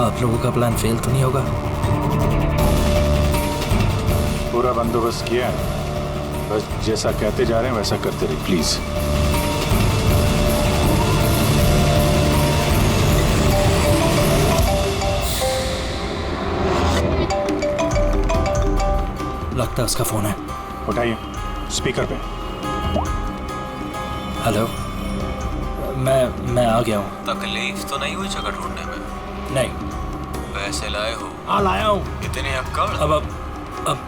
आप लोगों का प्लान फेल तो नहीं होगा? पूरा बंदोबस्त किया है, बस जैसा कहते जा रहे हैं वैसा करते रहिए प्लीज। लगता है उसका फोन है। उठाइए, स्पीकर पे। हेलो, मैं आ गया हूँ। तकलीफ तो नहीं हुई जगह ढूंढने में? नहीं। पैसे लाए हो? हाँ लाया हूँ। इतने अक्कड़? अब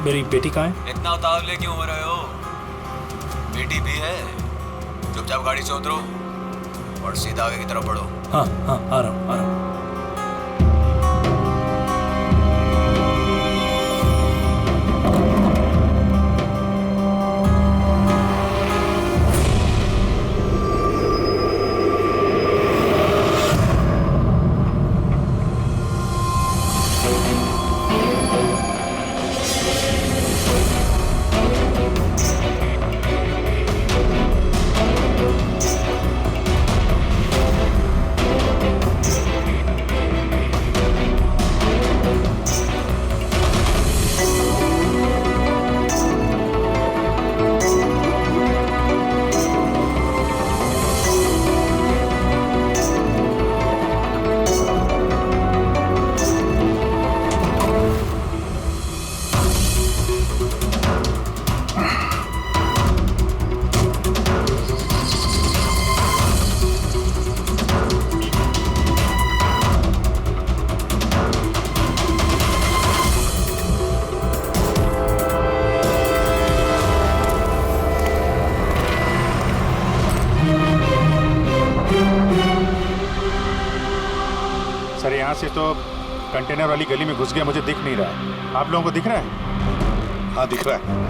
मेरी बेटी कहाँ है? इतना उतावले क्यों हो रहे हो? बेटी भी है। चुपचाप गाड़ी से उतरो और सीधा आगे की तरफ बढ़ो। हाँ हाँ, आ रहा हूँ। सर यहाँ से तो कंटेनर वाली गली में घुस गया, मुझे दिख नहीं रहा है। आप लोगों को दिख रहा है? हाँ दिख रहा है।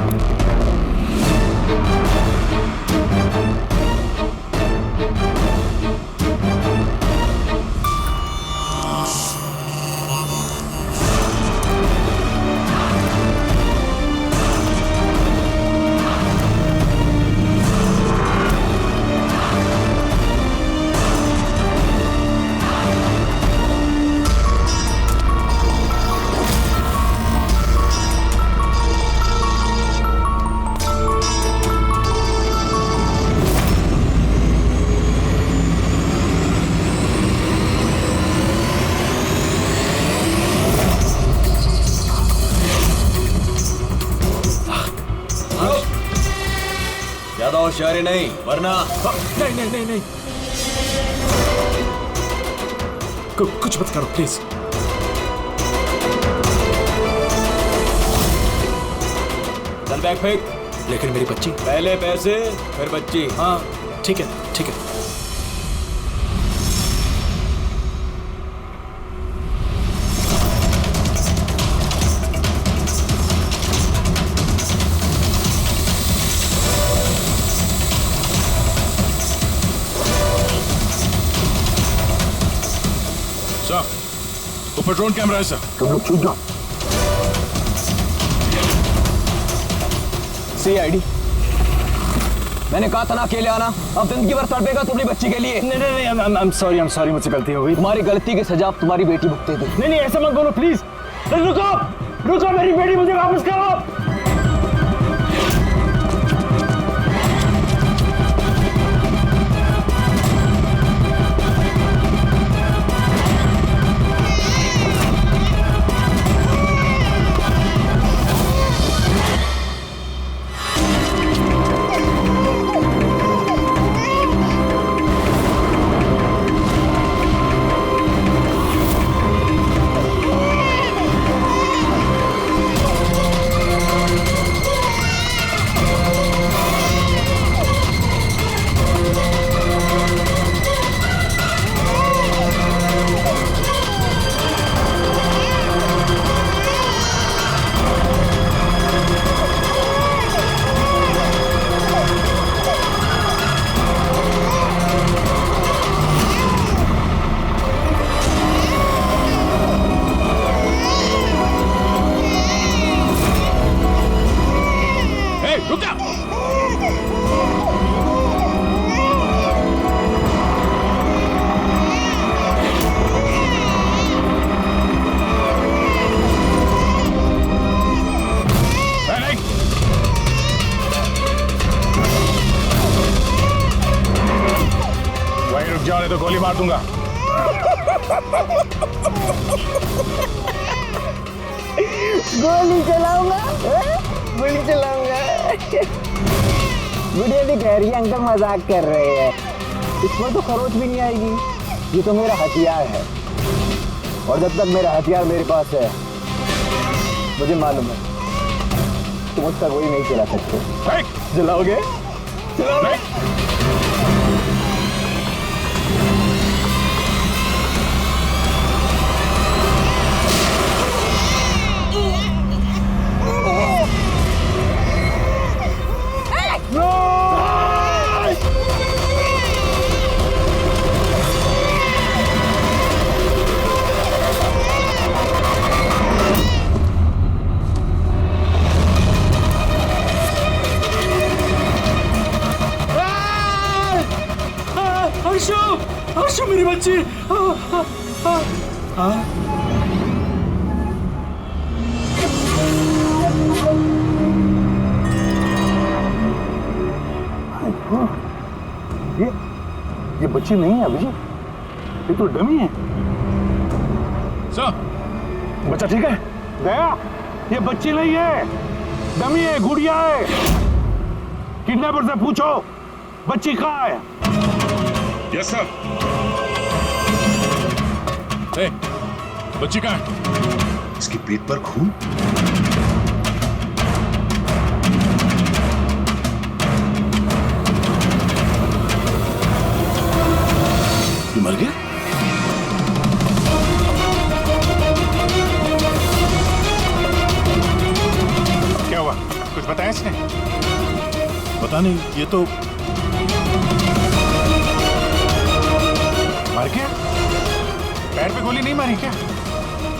ज्यादा होशियारी नहीं वरना। नहीं। कुछ मत करो प्लीज। चल बैग फेंक। लेकिन मेरी बच्ची। पहले पैसे फिर बच्ची। हाँ ठीक है। सर, ऊपर ड्रोन कैमरा है सर। तुम लोग छूट जाओ। CID, मैंने कहा था ना अकेले आना। अब जिंदगी भर तड़पेगा तुम अपनी बच्ची के लिए। नहीं, आई एम सॉरी, मुझसे गलती हो गई। तुम्हारी गलती की सजा अब तुम्हारी बेटी भुगतेगी। नहीं, ऐसा मत बोलो प्लीज। रुको, मेरी बेटी मुझे वापस करो। पे गोली मार दूंगा। गोली चलाऊंगा, गोली चलाऊंगा। गुड़िया भी कह रही है अंकल मजाक कर रहे हैं, इसमें तो खरोच भी नहीं आएगी। ये तो मेरा हथियार है, और जब तक मेरा हथियार मेरे पास है, मुझे मालूम है तुम उसका गोली नहीं चला सकते। चलाओगे? चलाओगे? आशु मेरी बच्ची। ये बच्ची नहीं है अभिजीत, ये तो डमी है। सर, बच्चा ठीक है? दया, ये बच्ची नहीं है, डमी है, गुड़िया है। किडनैपर से पूछो बच्ची कहाँ है। Yes sir. ए, बच्ची कहाँ है? इसकी पीठ पर खून। ये मर गया? क्या हुआ? कुछ बताया इसने? पता नहीं, ये तो मर गया? पैर पे गोली नहीं मारी क्या?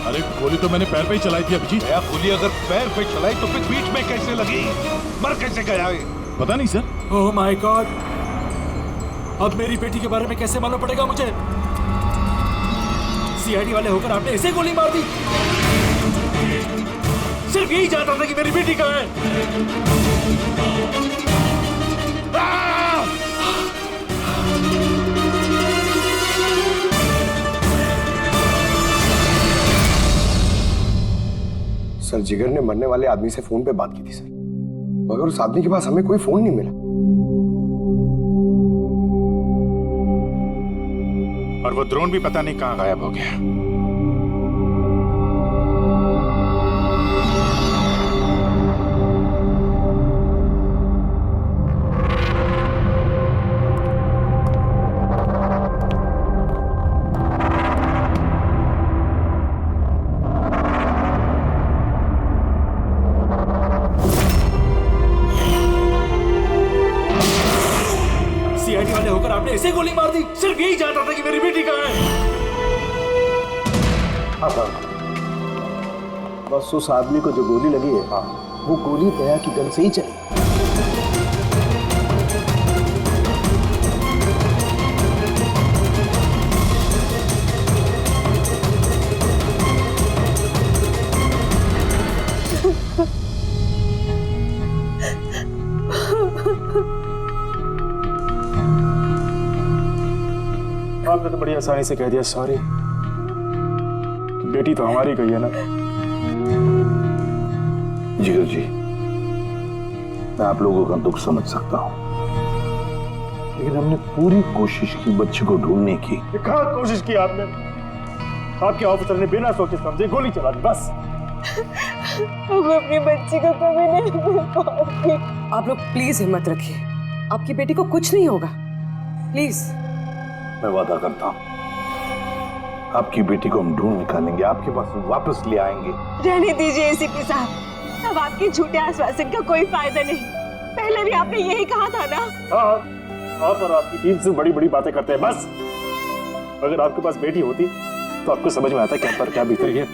अरे गोली तो मैंने पैर पे ही चलाई थी अभिजीत। दया, गोली अगर पैर पे चलाई तो फिर पीठ में कैसे लगी? मर कैसे गया ये? पता नहीं सर। ओह माय गॉड, अब मेरी बेटी के बारे में कैसे मालूम पड़ेगा मुझे? सीआईडी वाले होकर आपने इसे गोली मार दी। सिर्फ यही जानता था कि मेरी बेटी कहाँ है। सर, जिगर ने मरने वाले आदमी से फोन पे बात की थी सर, मगर उस आदमी के पास हमें कोई फोन नहीं मिला। और वो ड्रोन भी पता नहीं कहाँ गायब हो गया। सीआईडी वाले होकर आपने इसे गोली मार दी। सिर्फ यही जानता था कि मेरी बेटी कहाँ है। बस उस आदमी को जो गोली लगी है, वो गोली दया की गन से ही चली। आपने तो बड़ी आसानी से कह दिया सॉरी। बेटी तो हमारी गई है ना। जिगर जी, मैं आप लोगों का दुख समझ सकता हूं, लेकिन हमने पूरी कोशिश की बच्चे को ढूंढने की। कहाँ कोशिश की आपने? आपके ऑफिसर ने बिना सोचे समझे गोली चला दी, बस। हम अपनी बच्ची को कभी नहीं मिल पाएंगे। आप लोग प्लीज हिम्मत रखिए, आपकी बेटी को कुछ नहीं होगा, प्लीज। मैं वादा करता हूं, आपकी बेटी को हम ढूंढ निकालेंगे, आपके पास वापस ले आएंगे। रहने दीजिए एसीपी साहब, अब आपके झूठे आश्वासन का कोई फायदा नहीं। पहले भी आपने यही कहा था ना। हाँ, आप और आपकी टीम से बड़ी बड़ी बातें करते हैं, बस। अगर आपके पास बेटी होती तो आपको समझ में आता क्या पर क्या बीत रही है।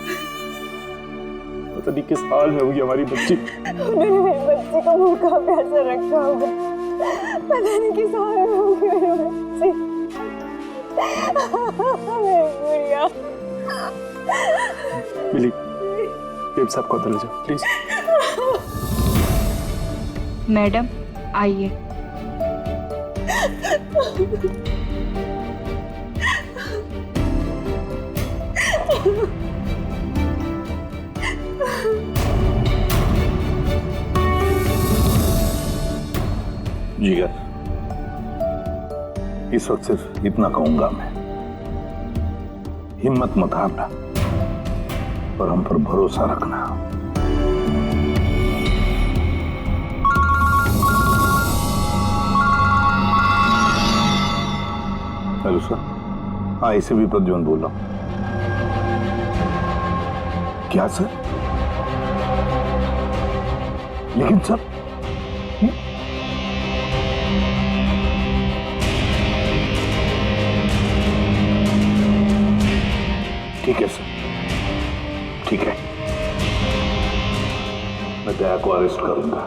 पता नहीं किस हाल में होगी हमारी बच्ची। उन्होंने मेरी बच्ची को भूखा प्यासा रखा होगा, पता नहीं किस हाल में होगी मेरी बच्ची। गुड़िया। मिली, टीम साहब को अंदर ले जाओ प्लीज। जिगर, इस वक्त सिर्फ इतना कहूंगा मैं, हिम्मत मत हारना और हम पर भरोसा रखना। हेलो सर, हाँ ACP प्रद्युम्न बोल रहा हूं। क्या सर? लेकिन सर, ठीक है सर, ठीक है, मैं दया को अरेस्ट करूंगा।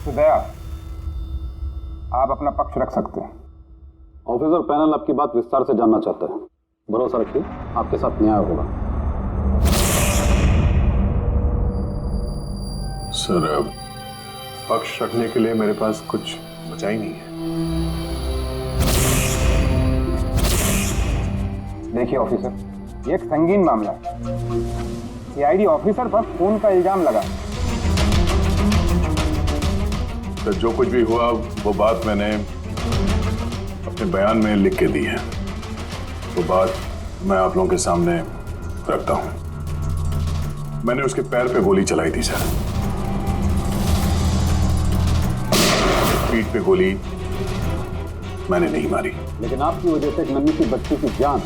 तो दया, आप अपना पक्ष रख सकते हैं। ऑफिसर पैनल आपकी बात विस्तार से जानना चाहता है। भरोसा रखिए, आपके साथ न्याय होगा। सर, पक्ष रखने के लिए मेरे पास कुछ बचा ही नहीं है। देखिए ऑफिसर, ये एक संगीन मामला है। CID ऑफिसर पर खून का इल्जाम लगा। सर, जो कुछ भी हुआ वो बात मैंने अपने बयान में लिख के दी है। वो बात मैं आप लोगों के सामने रखता हूं। मैंने उसके पैर पे गोली चलाई थी सर, पीठ पे गोली मैंने नहीं मारी। लेकिन आपकी वजह से एक नन्ही सी बच्ची की जान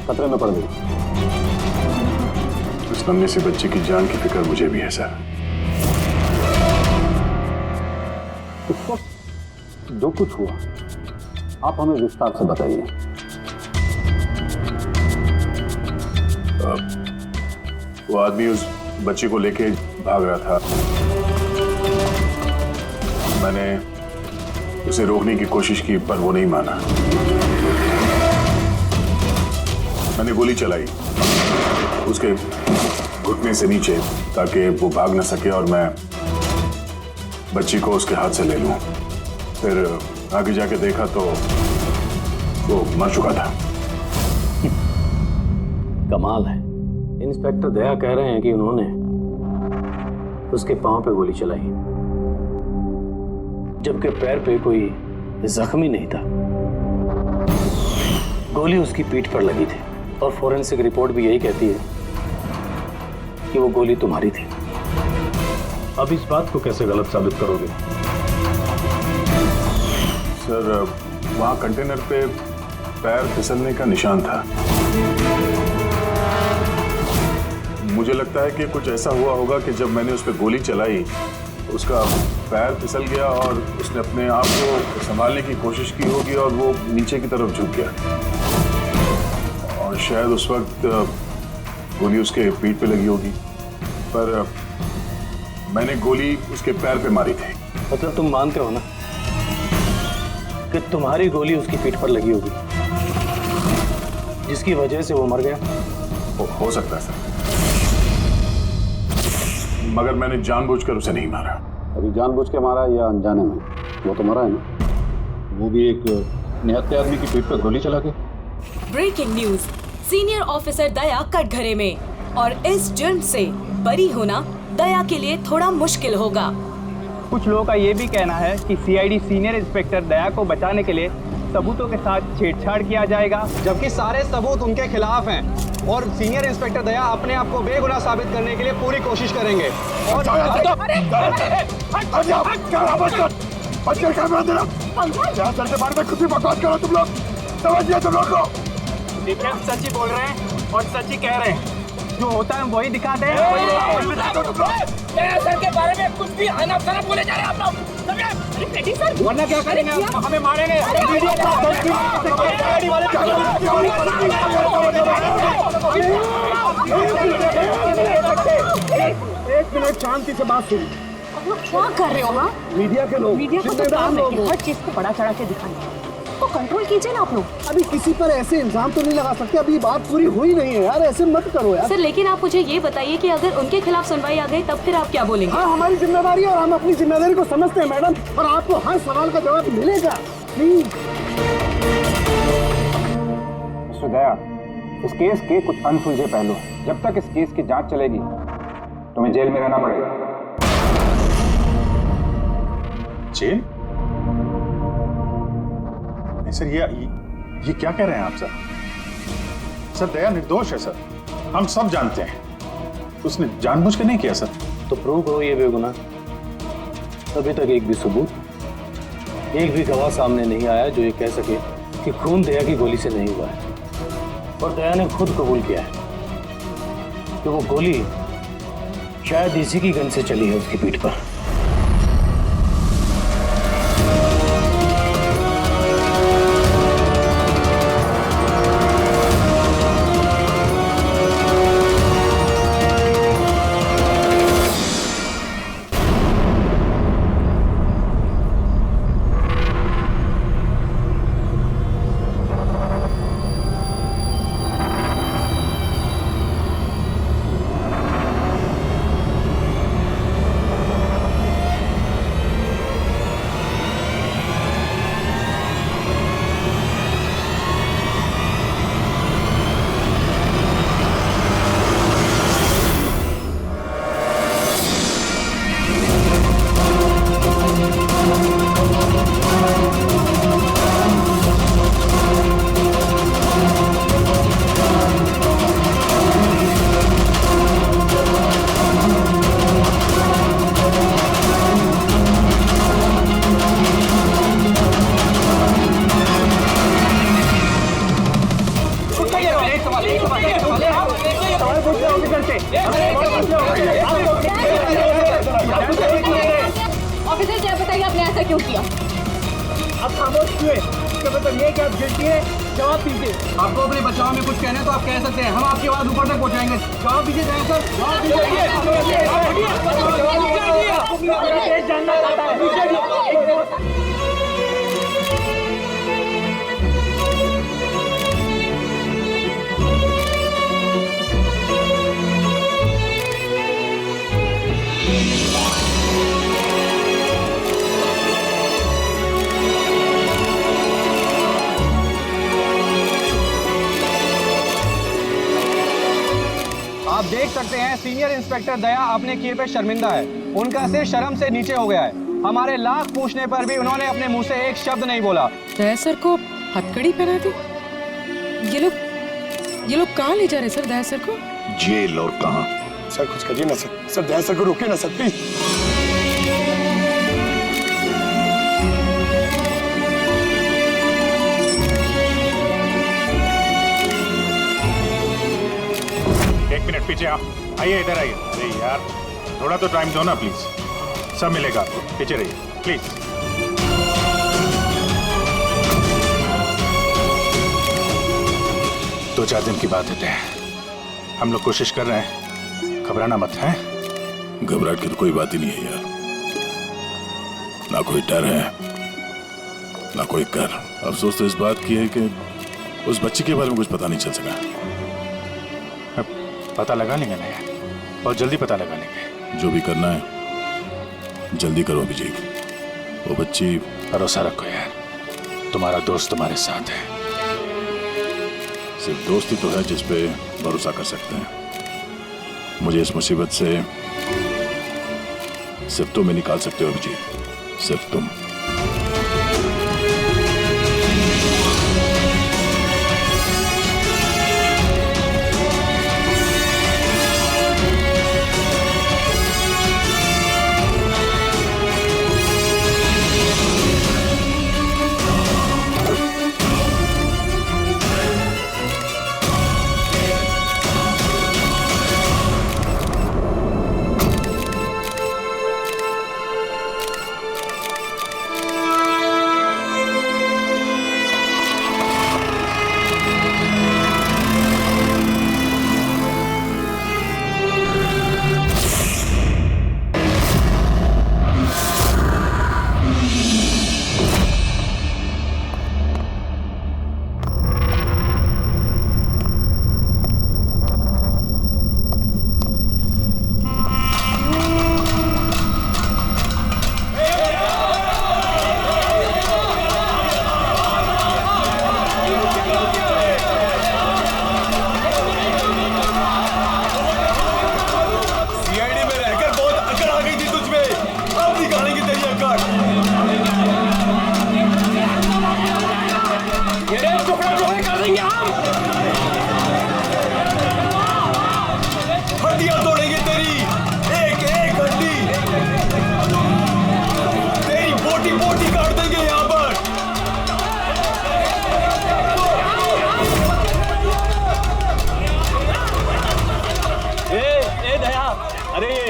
खतरे में पड़ गई। उस नन्ही सी बच्ची की जान की फिक्र मुझे भी है सर। उस वक्त जो कुछ हुआ आप हमें विस्तार से बताइए। वो आदमी उस बच्ची को लेके भाग रहा था। मैंने उसे रोकने की कोशिश की पर वो नहीं माना। मैंने गोली चलाई उसके घुटने से नीचे ताकि वो भाग न सके और मैं बच्ची को उसके हाथ से ले लूं। फिर आगे जाके देखा तो वो मर चुका था। कमाल है, इंस्पेक्टर दया कह रहे हैं कि उन्होंने उसके पांव पे गोली चलाई जबकि पैर पे कोई जख्मी नहीं था। गोली उसकी पीठ पर लगी थी और फोरेंसिक रिपोर्ट भी यही कहती है कि वो गोली तुम्हारी थी। अब इस बात को कैसे गलत साबित करोगे? सर, वहां कंटेनर पे पैर फिसलने का निशान था। मुझे लगता है कि कुछ ऐसा हुआ होगा कि जब मैंने उस पर गोली चलाई उसका पैर फिसल गया और उसने अपने आप को संभालने की कोशिश की होगी और वो नीचे की तरफ झुक गया और शायद उस वक्त गोली उसके पीठ पे लगी होगी। पर मैंने गोली उसके पैर पे मारी थी। मतलब तुम मानते हो ना कि तुम्हारी गोली उसकी पीठ पर लगी होगी जिसकी वजह से वो मर गया? हो सकता है सर, मगर मैंने जानबूझकर उसे नहीं मारा। अभी जानबूझ के मारा या अनजाने में? वो तो मरा है ना, वो भी एक निहत्थे आदमी की पीठ पर गोली चला के। ब्रेकिंग न्यूज, सीनियर ऑफिसर दया कटघरे में, और इस जुर्म से बरी होना दया के लिए थोड़ा मुश्किल होगा। कुछ लोगों का ये भी कहना है कि CID सीनियर इंस्पेक्टर दया को बचाने के लिए सबूतों के साथ छेड़छाड़ किया जाएगा, जबकि सारे सबूत उनके खिलाफ हैं और सीनियर इंस्पेक्टर दया अपने आप को बेगुनाह साबित करने के लिए पूरी कोशिश करेंगे। और सच ही बोल रहे हैं और सच ही कह रहे हैं, जो होता है वही दिखाते हैं। सर के बारे में कुछ भी आना खाना बोले जा रहे हैं आप लोग, वरना क्या करेंगे? हमें मारेंगे। एक मिनट शांति से बात सुनिए। क्या कर रहे हो? हाँ, मीडिया के लोग, मीडिया को तो काम है कि हर चीज को बड़ा चढ़ा के दिखाना। को कंट्रोल कीजिए ना आप लोग। अभी किसी पर ऐसे इल्जाम तो नहीं लगा सकते, अभी बात पूरी हुई नहीं है यार, ऐसे मत करो यार। सर लेकिन आप मुझे ये बताइए कि अगर उनके खिलाफ सुनवाई आ गई तब फिर आप क्या बोलेंगे? हाँ, हमारी जिम्मेदारी है और हम अपनी जिम्मेदारी को समझते हैं मैडम, और आपको हर सवाल का जवाब मिलेगा। प्लीज मिस्टर दया, इस केस के कुछ अनसुलझे पहलू हैं। जब तक इस केस की जांच चलेगी तुम्हें जेल में रहना पड़ेगा। जेल? नहीं सर, ये क्या कह रहे हैं आप सर? सर दया निर्दोष है सर, हम सब जानते हैं। उसने जानबूझ कर नहीं किया सर। तो प्रूव करो ये बेगुनाह। अभी तक एक भी सबूत, एक भी गवाह सामने नहीं आया जो ये कह सके कि खून दया की गोली से नहीं हुआ है। और दया ने खुद कबूल किया है कि वो गोली शायद इसी की गन से चली है उसकी पीठ पर। ऑफिसर क्या बताइए आपने ऐसा क्यों किया? आप खामोश क्यों हैं? इसका मतलब ये कि आप गिल्टी है, जवाब दीजिए। आपको अपने बचाव में कुछ कहना है तो आप कह सकते हैं, हम आपकी आवाज ऊपर तक पहुंचाएंगे। जवाब दीजिए सर, जवाब दीजिए। जानना चाहता है। आप देख सकते हैं सीनियर इंस्पेक्टर दया अपने किए पे शर्मिंदा है। उनका सिर शर्म से नीचे हो गया है। हमारे लाख पूछने पर भी उन्होंने अपने मुंह से एक शब्द नहीं बोला। दया सर को हथकड़ी पहना दी। ये लोग कहाँ ले जा रहे सर दया सर को? जेल और कहाँ? सर कुछ करिए ना सर, सर दया सर को रोकिए ना सर प्लीज। एक मिनट पीछे आओ, आइए इधर आइए। अरे यार थोड़ा तो टाइम दो ना प्लीज, सब मिलेगा आपको। पीछे रहिए प्लीज। 2-4 दिन की बात है, हम लोग कोशिश कर रहे हैं, घबराना मत है। घबराहट की तो कोई बात ही नहीं है यार, ना कोई डर है ना कोई कर। अफसोस तो इस बात की है कि उस बच्ची के बारे में कुछ पता नहीं चल सका। पता लगा लेंगे ना यार, बहुत जल्दी पता लगा लेंगे। जो भी करना है जल्दी करो अभिजीत। वो बच्ची, भरोसा रखो यार, तुम्हारा दोस्त तुम्हारे साथ है। सिर्फ दोस्ती तो है जिस पे भरोसा कर सकते हैं। मुझे इस मुसीबत से सिर्फ तुम ही निकाल सकते हो अभिजीत, सिर्फ तुम।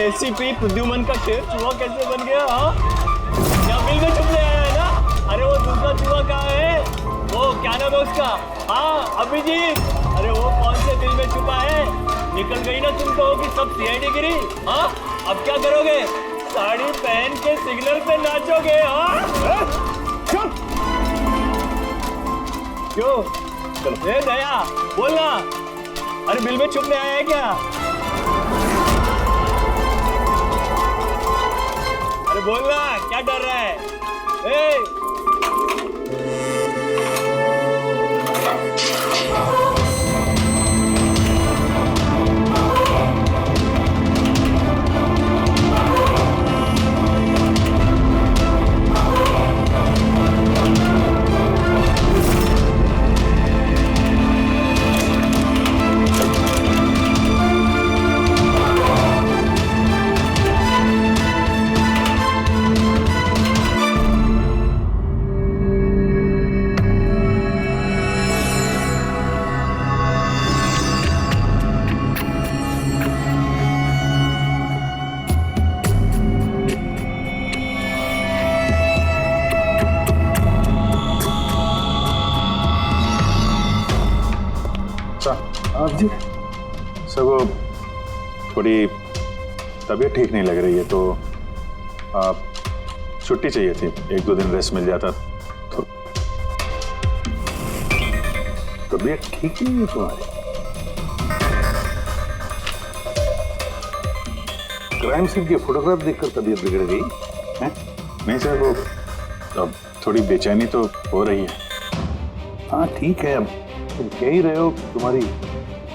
एसीपी प्रद्युमन का शेर चूहा कैसे बन गया? हाँ, क्या बिल में छुपने आया है ना? अरे वो दूसरा चूहा कहाँ है? वो क्या नाम है उसका? हाँ अभिजीत, अरे वो कौन से बिल में छुपा है? निकल गई ना तुम कहोगी सब सीआईडी गिरी। हाँ, अब क्या करोगे? साड़ी पहन के सिग्नल पे नाचोगे? हाँ, क्यों? चलो ए दया बोलना, अरे बिल में छुपने आया है क्या? अरे बोलना, क्या डर रहा है? ए! आप जी सर, वो थोड़ी तबीयत ठीक नहीं लग रही है तो आप छुट्टी चाहिए थी, 1-2 दिन रेस्ट मिल जाता तो। तबीयत ठीक नहीं है तुम्हारी? क्राइम सीन के फोटोग्राफ देखकर तबीयत बिगड़ गई है? नहीं सर, वो अब थोड़ी बेचैनी तो हो रही है। हाँ ठीक है, अब तुम कह ही रहे हो तुम्हारी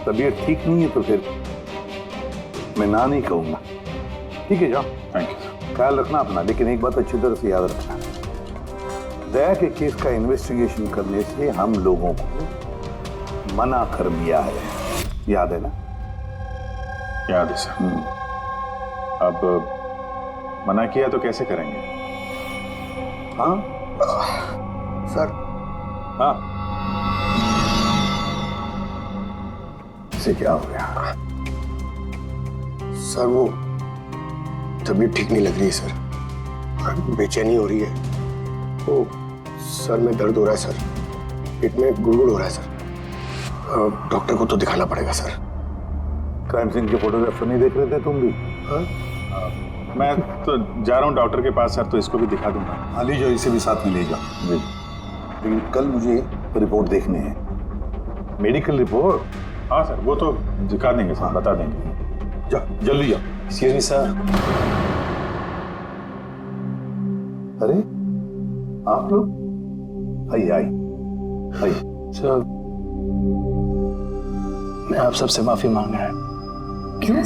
तबीयत ठीक नहीं है तो फिर मैं ना नहीं कहूंगा। ठीक है जाओ, थैंक यू। ख्याल रखना अपना, लेकिन एक बात अच्छी तरह से याद रखना, दया के केस का इन्वेस्टिगेशन करने से हम लोगों को मना कर दिया है, याद है ना? याद है सर। अब मना किया तो कैसे करेंगे? हाँ सर, हाँ इसे क्या हो गया? सर वो तबीयत ठीक नहीं लग रही है सर, बेचैनी हो रही है, वो सर में दर्द हो रहा है सर, पेट में गुड़गुड़ हो रहा है सर, डॉक्टर को तो दिखाना पड़ेगा सर। क्राइम सीन के फोटोग्राफ तो नहीं देख रहे थे तुम भी? हाँ? मैं तो जा रहा हूँ डॉक्टर के पास सर, तो इसको भी दिखा दूंगा। हाँ ले जाओ, इसे भी साथ में ले जाओ। जी, लेकिन कल मुझे रिपोर्ट देखनी है, मेडिकल रिपोर्ट। हाँ सर, वो तो दिखा देंगे सर, बता देंगे। जाओ जल्दी जाओ। Excuse me sir. अरे आप लोग आइए आइए आइए। सर मैं आप सबसे माफी मांग रहा हूँ। क्यों?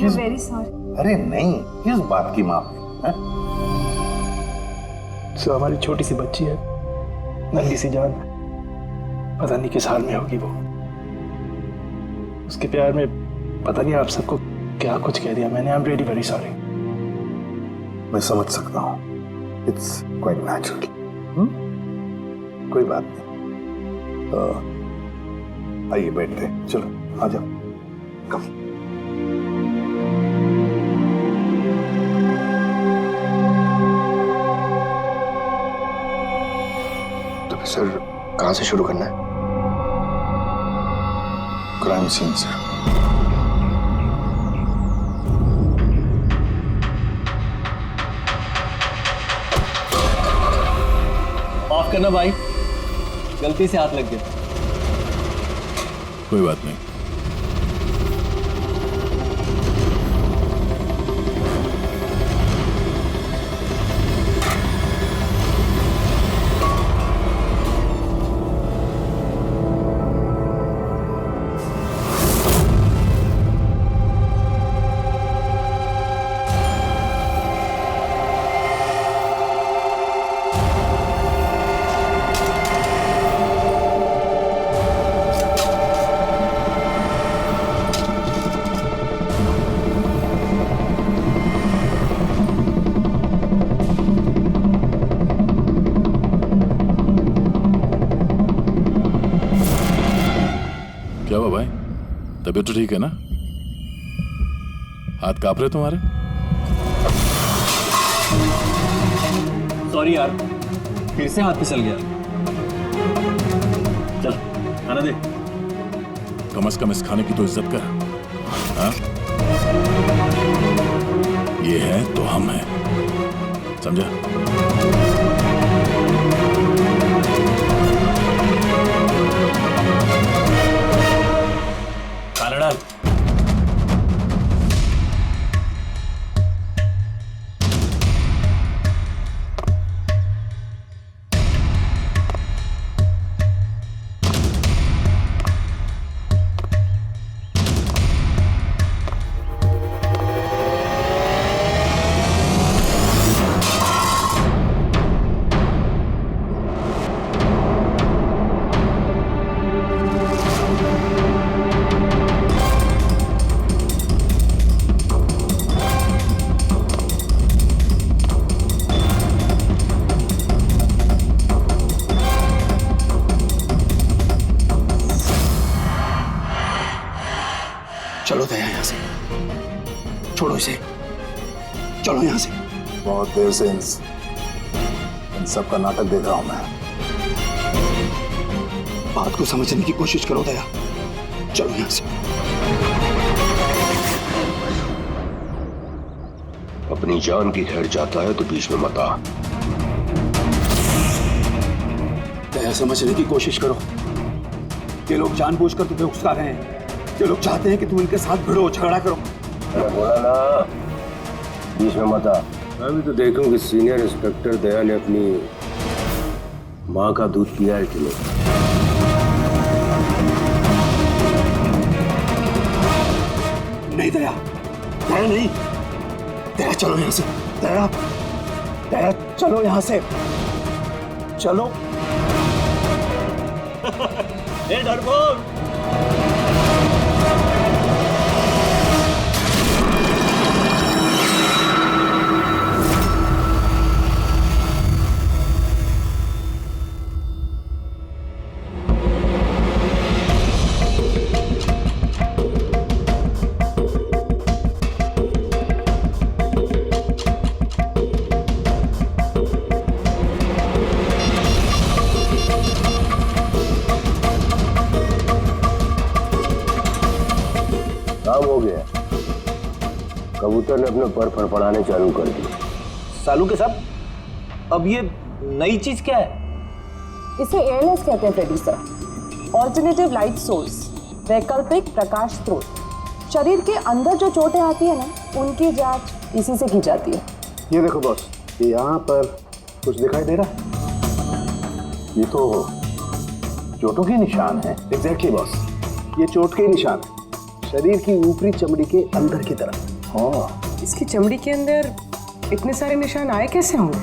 Very sorry. अरे नहीं, किस बात की माफी है? सर हमारी छोटी सी बच्ची है, नन्ही सी जान, पता नहीं किस हाल में होगी वो। उसके प्यार में पता नहीं आप सबको क्या कुछ कह दिया मैंने। I am really very sorry. मैं समझ सकता हूँ, इट्स क्वाइट नेचुरल। कोई बात नहीं। आइए बैठते हैं, चलो आ जाओ। कम। तो फिर सर कहाँ से शुरू करना है? क्राइम सीन से। माफ करना भाई, गलती से हाथ लग गया। कोई बात नहीं। क्या हुआ भाई, तबीयत तो ठीक है ना? हाथ कांप रहे तुम्हारे? सॉरी यार, फिर से हाथ फिसल गया। चल खाना दे। कम से कम इस खाने की तो इज्जत कर। हाँ? ये है तो हम हैं, समझा? खाना डाल। चलो दया यहाँ से, छोड़ो इसे, चलो यहाँ से। बहुत देर से इन सब का नाटक देख रहा हूं मैं। बात को समझने की कोशिश करो दया, चलो यहाँ से। अपनी जान की खैर चाहता है तो बीच में मत आ। दया समझने की कोशिश करो। ये लोग जानबूझकर तुम्हें उकसा रहे हैं। ये लोग चाहते हैं कि तुम इनके साथ भिड़ो, झगड़ा करो। मैंने बोला ना बीच में मत आ। मैं भी तो देखूं कि सीनियर इंस्पेक्टर दया ने अपनी माँ का दूध पिया है कि नहीं। नहीं दया, दया नहीं। दया चलो यहाँ से, दया, दया चलो यहाँ से, चलो। ए डरपोक! काम हो गया। कबूतर ने अपने पर फड़फड़ाने चालू कर दिए। सालू के साहब, अब ये नई चीज क्या है? इसे एयरलेस कहते हैं Freddie sir. Alternative light source, वैकल्पिक प्रकाश स्रोत। शरीर के अंदर जो चोटें आती है ना, उनकी जांच इसी से की जाती है। ये देखो बॉस, ये यहाँ पर कुछ दिखाई दे रहा है? ये तो चोटों के निशान है। एग्जैक्टली बॉस, ये चोट के निशान है, शरीर की ऊपरी चमड़ी के अंदर की तरफ। इसकी चमड़ी के अंदर इतने सारे निशान आए कैसे होंगे?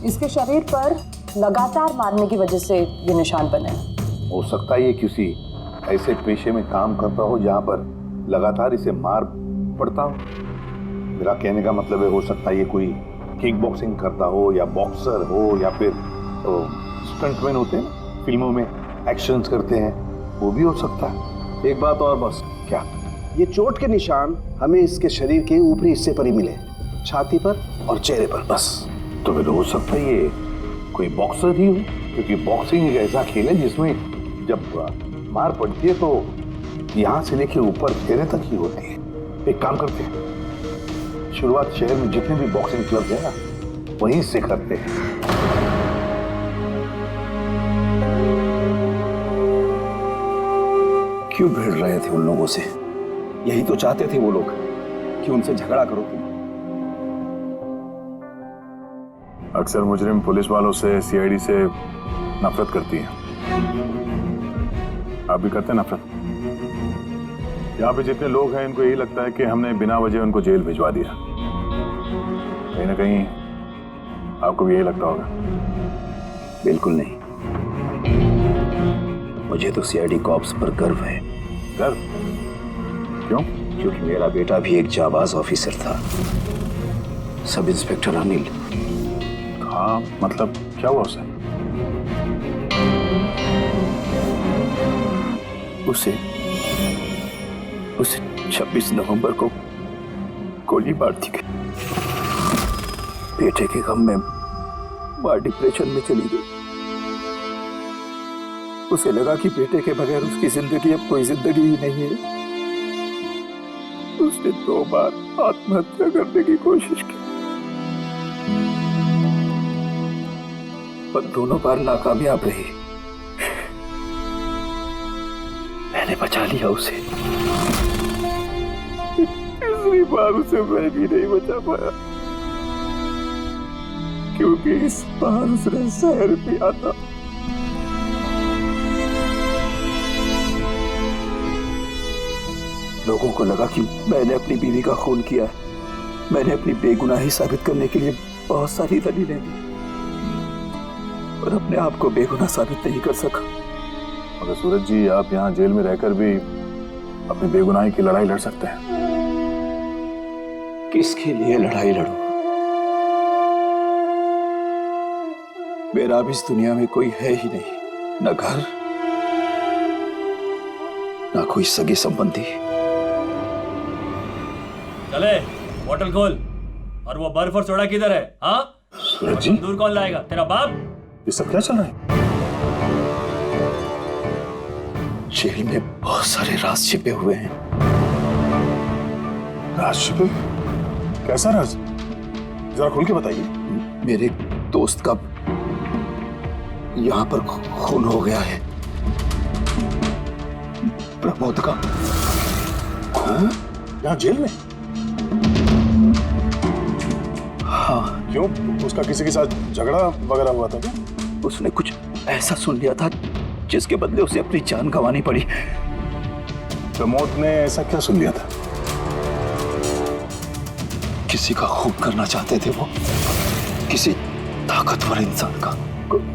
इसके शरीर पर लगातार मारने की वजह से ये निशान बने हैं। हो सकता है ये किसी ऐसे पेशे में काम करता हो जहाँ पर लगातार इसे मार पड़ता हो। मेरा कहने का मतलब है, हो सकता है ये कोई किक बॉक्सिंग करता हो, या बॉक्सर हो, या फिर स्टंटमैन होते हैं फिल्मों में एक्शंस करते हैं, वो भी हो सकता है। एक बात और बॉस, क्या? ये चोट के निशान हमें इसके शरीर के ऊपरी हिस्से पर ही मिले, छाती पर और चेहरे पर बस। तो फिर हो सकता है ये कोई बॉक्सर ही हो, क्योंकि बॉक्सिंग एक ऐसा खेल है जिसमें जब मार पड़ती है तो यहाँ से लेके ऊपर चेहरे तक ही होती है। एक काम करते हैं, शुरुआत शहर में जितने भी बॉक्सिंग क्लब है ना, वहीं से करते हैं। क्यों भिड़ रहे थे उन लोगों से? यही तो चाहते थे वो लोग कि उनसे झगड़ा करो तुम। अक्सर मुजरिम पुलिस वालों से, सीआईडी से नफरत करती है। आप भी करते हैं नफरत? यहाँ पे जितने लोग हैं, इनको यही लगता है कि हमने बिना वजह उनको जेल भिजवा दिया। कहीं ना कहीं आपको भी यही लगता होगा। बिल्कुल नहीं, मुझे तो सीआईडी कॉप्स पर गर्व है। गर्व? क्यों? क्योंकि मेरा बेटा भी एक जाबाज ऑफिसर था, सब इंस्पेक्टर अनिल। हाँ, मतलब क्या हुआ उसे? उसे 26 नवंबर को गोली मार दी गई। बेटे के गम में मां डिप्रेशन में चली गई। उसे लगा कि बेटे के बगैर उसकी जिंदगी अब कोई जिंदगी ही नहीं है। उसने 2 बार आत्महत्या करने की कोशिश की, पर दोनों बार नाकामयाब रही। मैंने बचा लिया उसे। तीसरी बार उसे मैं भी नहीं बचा पाया, क्योंकि इस बार उसने जहर पिया था। लोगों को लगा कि मैंने अपनी बीवी का खून किया है। मैंने अपनी बेगुनाही साबित करने के लिए बहुत सारी दलीलें दी, और अपने आप को बेगुनाह साबित नहीं कर सका। मगर सूरज जी, आप यहाँ जेल में रहकर भी अपनी बेगुनाही की लड़ाई लड़ सकते हैं। किसके लिए लड़ाई लड़ूं? मेरा अब इस दुनिया में कोई है ही नहीं, न घर, न कोई सगे संबंधी। चले, बोतल खोल। और वो बर्फ और सोडा किधर है? हाँ सूरज जी, दूर कौन लाएगा? तेरा बाप? ये सब क्या चल रहा है? जेल में बहुत सारे राज छिपे हुए हैं। राज छिपे? कैसा राज? जरा खुल के बताइए। मेरे दोस्त का यहाँ पर खून हो गया है। प्रमोद का। खून? यहाँ जेल में? हाँ। क्यों? उसका किसी के साथ झगड़ा वगैरह हुआ था क्या? उसने कुछ ऐसा सुन लिया था जिसके बदले उसे अपनी जान गंवानी पड़ी। प्रमोद ने ऐसा क्या सुन लिया था? किसी का खून करना चाहते थे वो, किसी ताकतवर इंसान का।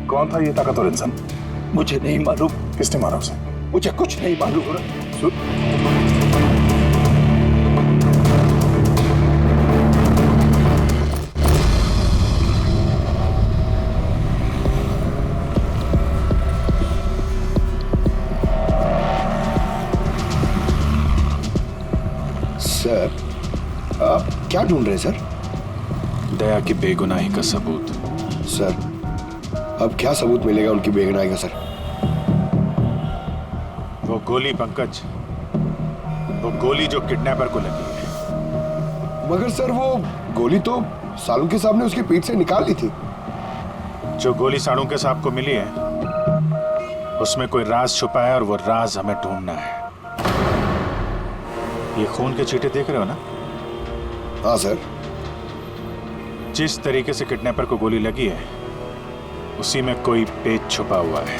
कौन था ये ताकतवर इंसान? मुझे नहीं मालूम। किसने मारा उसे? मुझे कुछ नहीं मालूम। सर, आप क्या ढूंढ रहे हैं सर? दया की बेगुनाही का सबूत। सर, अब क्या सबूत मिलेगा उनकी बेगुनाही का सर? वो गोली पंकज, वो गोली जो किडनैपर को लगी है। मगर सर, वो गोली तो सालुंके साहब ने उसकी पीठ से निकाल ली थी। जो गोली सालुंके साहब को मिली है, उसमें कोई राज छुपा है, और वो राज हमें ढूंढना है। ये खून के छींटे देख रहे हो ना? हाँ सर। जिस तरीके से किडनैपर को गोली लगी है, उसी में कोई पेच छुपा हुआ है,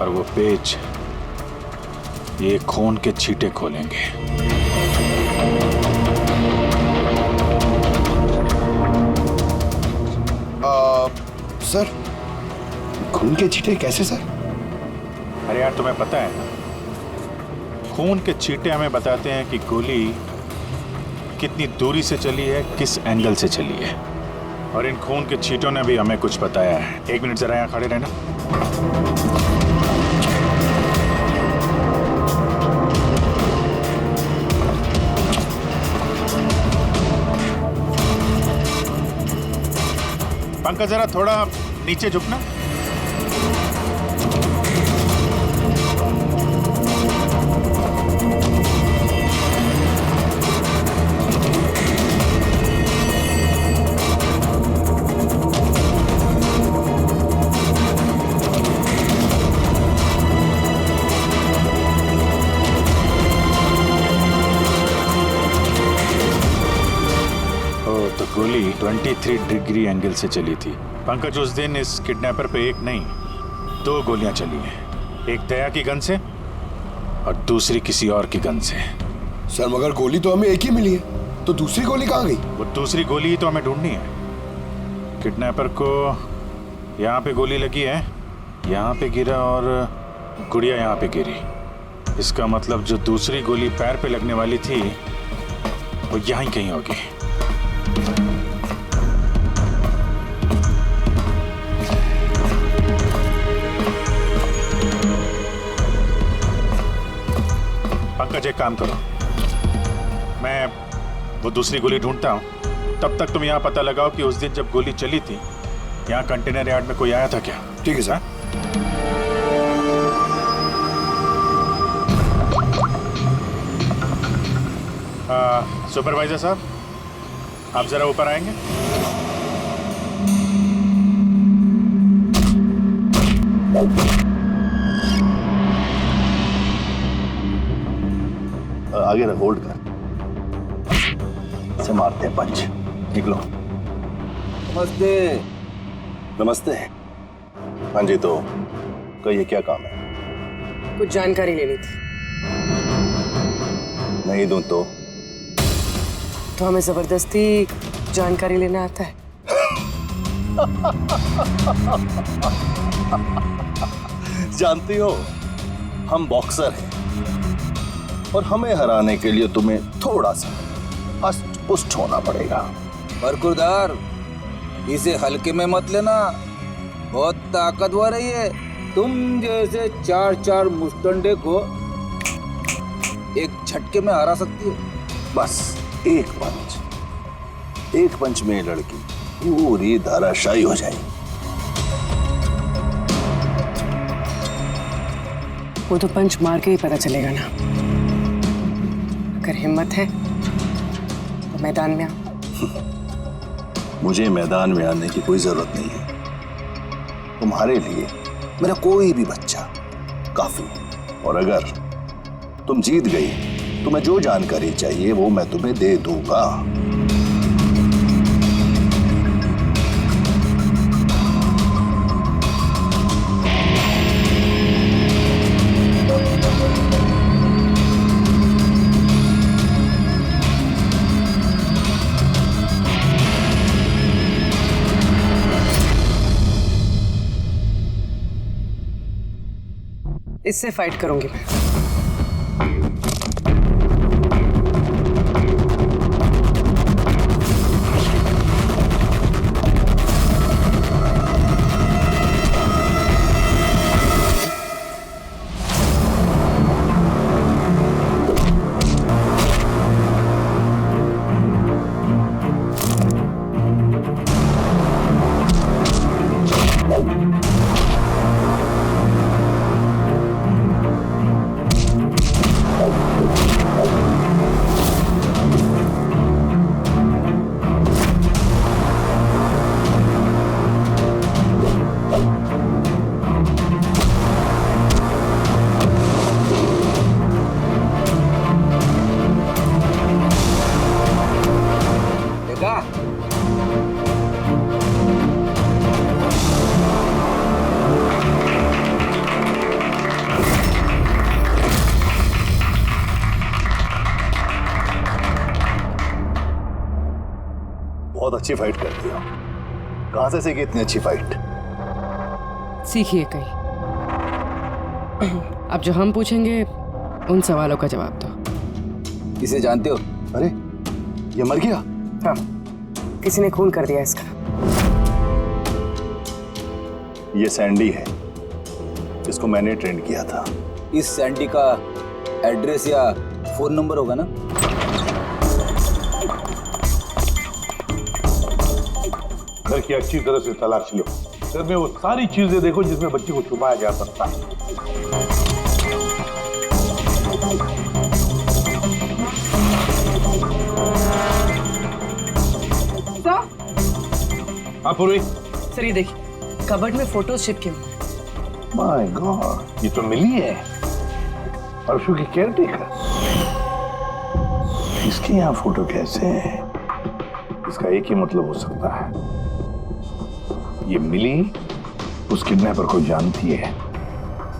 और वो पेच ये खून के छींटे खोलेंगे। सर, खून के छींटे कैसे सर? अरे यार, तुम्हें पता है ना, खून के छींटे हमें बताते हैं कि गोली कितनी दूरी से चली है, किस एंगल से चली है, और इन खून के छींटों ने भी हमें कुछ बताया है। 1 मिनट जरा यहाँ खड़े रहना। पंकज, जरा थोड़ा नीचे झुकना। गोली 23 डिग्री एंगल से चली थी। पंकज, उस दिन इस किडनैपर पे 1 नहीं 2 गोलियां चली हैं। एक दया की गन से और दूसरी किसी और की गन से। सर, मगर गोली तो हमें एक ही मिली है, तो दूसरी गोली कहाँ गई? वो दूसरी गोली ही तो हमें ढूंढनी है। किडनैपर को यहाँ पे गोली लगी है, यहाँ पे गिरा, और गुड़िया यहाँ पे गिरी। इसका मतलब जो दूसरी गोली पैर पे लगने वाली थी, वो यहीं कहीं होगी। पंकज, एक काम करो, मैं वो दूसरी गोली ढूंढता हूँ, तब तक तुम यहाँ पता लगाओ कि उस दिन जब गोली चली थी यहाँ कंटेनर यार्ड में कोई आया था क्या। ठीक है सर। सुपरवाइजर साहब, आप जरा ऊपर आएंगे। आगे रख, होल्ड कर, से मारते हैं पंच। निकलो। नमस्ते। नमस्ते। हाँ जी, तो कहिए क्या काम है? कुछ जानकारी लेनी थी। नहीं दूं तो हमें जबरदस्ती जानकारी लेना आता है। जानती हो, हम बॉक्सर हैं और हमें हराने के लिए तुम्हें थोड़ा सा हष्ट पुष्ट होना पड़ेगा। बरकुरदार, इसे हल्के में मत लेना, बहुत ताकतवर है ये। तुम जैसे 4 मुस्टंडे को एक झटके में हरा सकती है। बस एक पंच में लड़की पूरी धाराशायी हो जाएगी। वो तो पंच मार के ही पता चलेगा ना। अगर हिम्मत है तो मैदान में आओ। मुझे मैदान में आने की कोई जरूरत नहीं है। तुम्हारे लिए मेरा कोई भी बच्चा काफी है। और अगर तुम जीत गई, तुम्हें जो जानकारी चाहिए वो मैं तुम्हें दे दूंगा। इससे फाइट करूंगी मैं। बहुत अच्छी फाइट करती हो। कहां से सीखी इतनी अच्छी फाइट? सीखिए कहीं। अब जो हम पूछेंगे उन सवालों का जवाब दो। इसे जानते हो? अरे ये मर गया? हाँ, किसी ने खून कर दिया इसका। ये सैंडी है, इसको मैंने ट्रेंड किया था। इस सैंडी का एड्रेस या फोन नंबर होगा ना? घर की अच्छी तरह से तलाश लो। घर में वो सारी चीजें देखो जिसमें बच्चे को छुपाया जा सकता है। हाँ पूरी। सर ये देखिए, कबर्ड में फोटोज चिपके हुए हैं। माय गॉड, ये तो मिली है परसों की केयरटेकर। इसके यहाँ फोटो कैसे है? इसका एक ही मतलब हो सकता है, ये मिली उस किडनैपर को जानती है।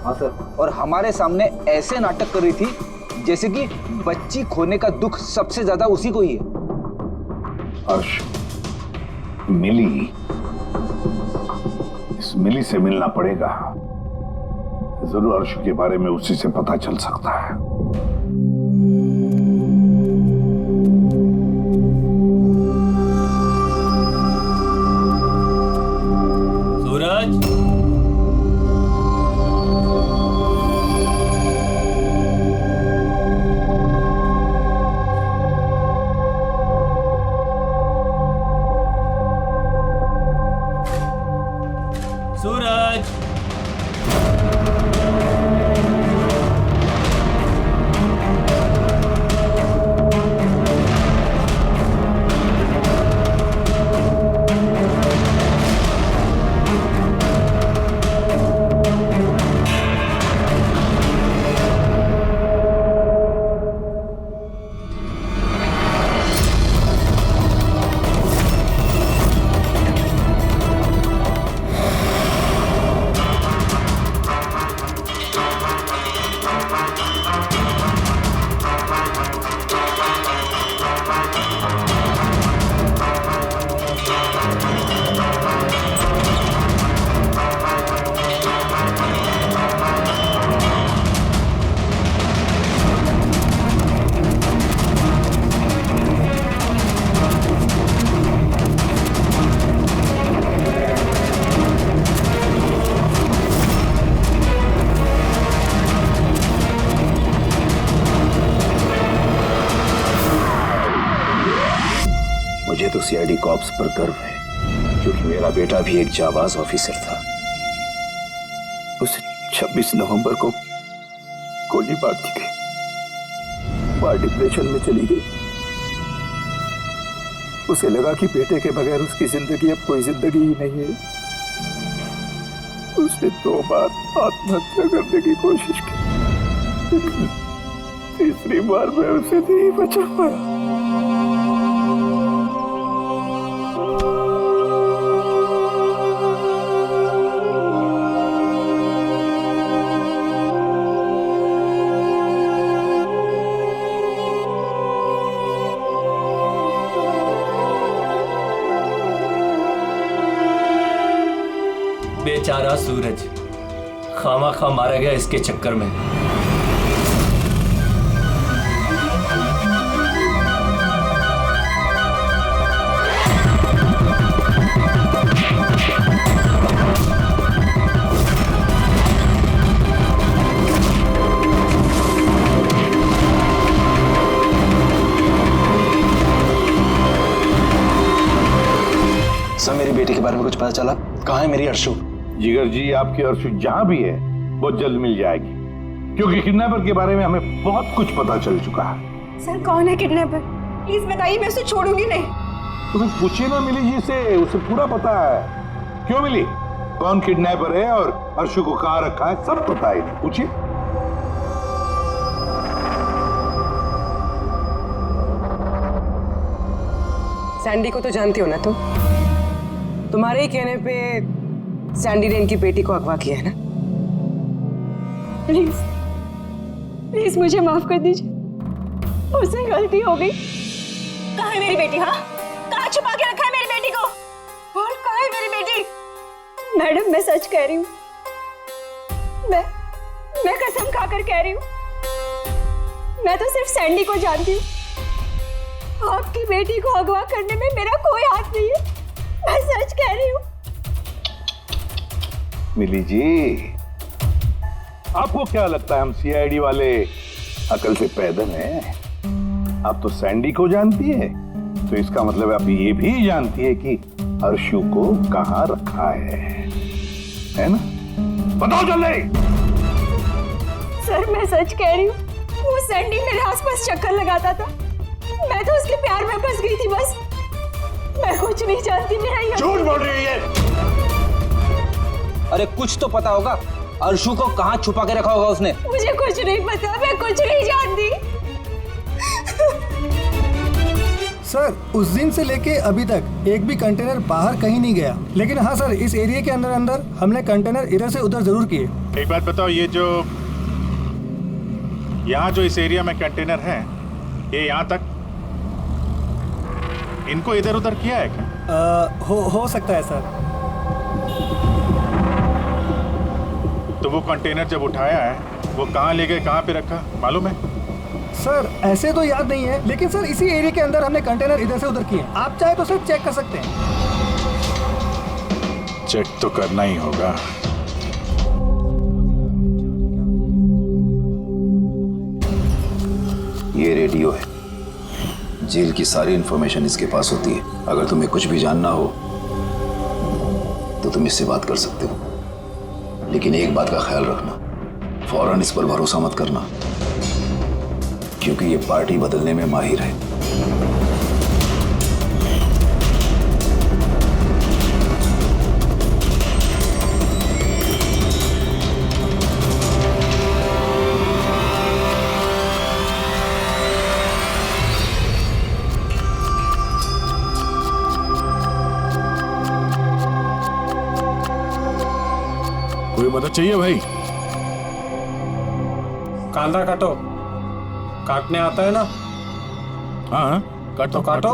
हाँ सर, और हमारे सामने ऐसे नाटक कर रही थी जैसे कि बच्ची खोने का दुख सबसे ज्यादा उसी को ही है। अर्श, मिली, इस मिली से मिलना पड़ेगा। जरूर अर्श के बारे में उसी से पता चल सकता है। सूरज, सूरज। मुझे तो सीआईडी कॉप्स पर गर्व है, क्योंकि मेरा बेटा भी एक जाबाज ऑफिसर था। उसे 26 नवंबर को गोली मार दी गई। मां डिप्रेशन में चली गई। उसे लगा कि बेटे के बगैर उसकी जिंदगी अब कोई जिंदगी ही नहीं है। उसने 2 बार आत्महत्या करने की कोशिश की, लेकिन तीसरी बार मैं उसे नहीं बचा पाया। बेचारा सूरज खामा मारा गया इसके चक्कर में। सर, मेरी बेटी के बारे में कुछ पता चला? कहाँ है मेरी अर्शु? जिगर जी, आपकी अर्शु जहां भी है बहुत जल्द मिल जाएगी, क्योंकि किडनैपर के बारे में हमें बहुत कुछ पता चल चुका है। सर, कौन है किडनैपर? प्लीज बताइए, मैं उसे छोड़ूंगी नहीं। तो पूछिए ना मिली जी से, उसे पूरा पता है। क्यों मिली, कौन किडनैपर है और अर्शु को कहां रखा है, सब पता है। पूछिए। सैंडी को तो जानती हो ना तुम? तुम्हारे ही कहने पे सैंडी ने इनकी बेटी को अगवा किया है ना? प्लीज प्लीज मुझे माफ कर दीजिए, मुझसे गलती हो गई। कहाँ है मेरी बेटी? हाँ, कहाँ छुपा के रखा है मेरी बेटी को? और कहाँ है मेरी बेटी? मैडम, मैं सच कह रही हूँ, मैं कसम खाकर कह रही हूँ, मैं तो सिर्फ सैंडी को जानती हूँ। आपकी बेटी को अगवा करने में मेरा कोई हाथ नहीं है, मैं सच कह रही हूँ। मिली जी, आपको क्या लगता है हम सीआईडी वाले अकल से पैदल हैं? आप तो सैंडी को जानती है, तो इसका मतलब आप ये भी जानती है कि अर्शु को कहाँ रखा है ना? बताओ जल्दी। सर, मैं सच कह रही हूँ, वो सैंडी मेरे आसपास चक्कर लगाता था, मैं तो उसके प्यार में फंस गई थी बस। मैं कुछ नहीं जानती। मेरा ये झूठ बोल रही है। अरे कुछ तो पता होगा, अर्शु को कहाँ छुपा के रखा होगा उसने। मुझे कुछ नहीं पता, मैं कुछ नहीं जानती। सर, उस दिन से लेके अभी तक एक भी कंटेनर बाहर कहीं नहीं गया, लेकिन हाँ सर, इस एरिया के अंदर अंदर हमने कंटेनर इधर से उधर जरूर किए। एक बात बताओ, ये जो यहाँ जो इस एरिया में कंटेनर हैं, ये यहाँ तक इनको इधर उधर किया है क्या? हो सकता है सर। तो वो कंटेनर जब उठाया है, वो कहाँ ले गए, कहाँ पे रखा, मालूम है? सर, ऐसे तो याद नहीं है, लेकिन सर इसी एरिया के अंदर हमने कंटेनर इधर से उधर किए। आप चाहे तो सिर्फ चेक कर सकते हैं। चेक तो करना ही होगा। ये रेडियो है, जेल की सारी इंफॉर्मेशन इसके पास होती है। अगर तुम्हें कुछ भी जानना हो तो तुम इससे बात कर सकते हो। लेकिन एक बात का ख्याल रखना, फौरन इस पर भरोसा मत करना, क्योंकि ये पार्टी बदलने में माहिर है। कोई मदद चाहिए भाई? कांदा काटो, काटने आता है ना? हाँ काटो काटो।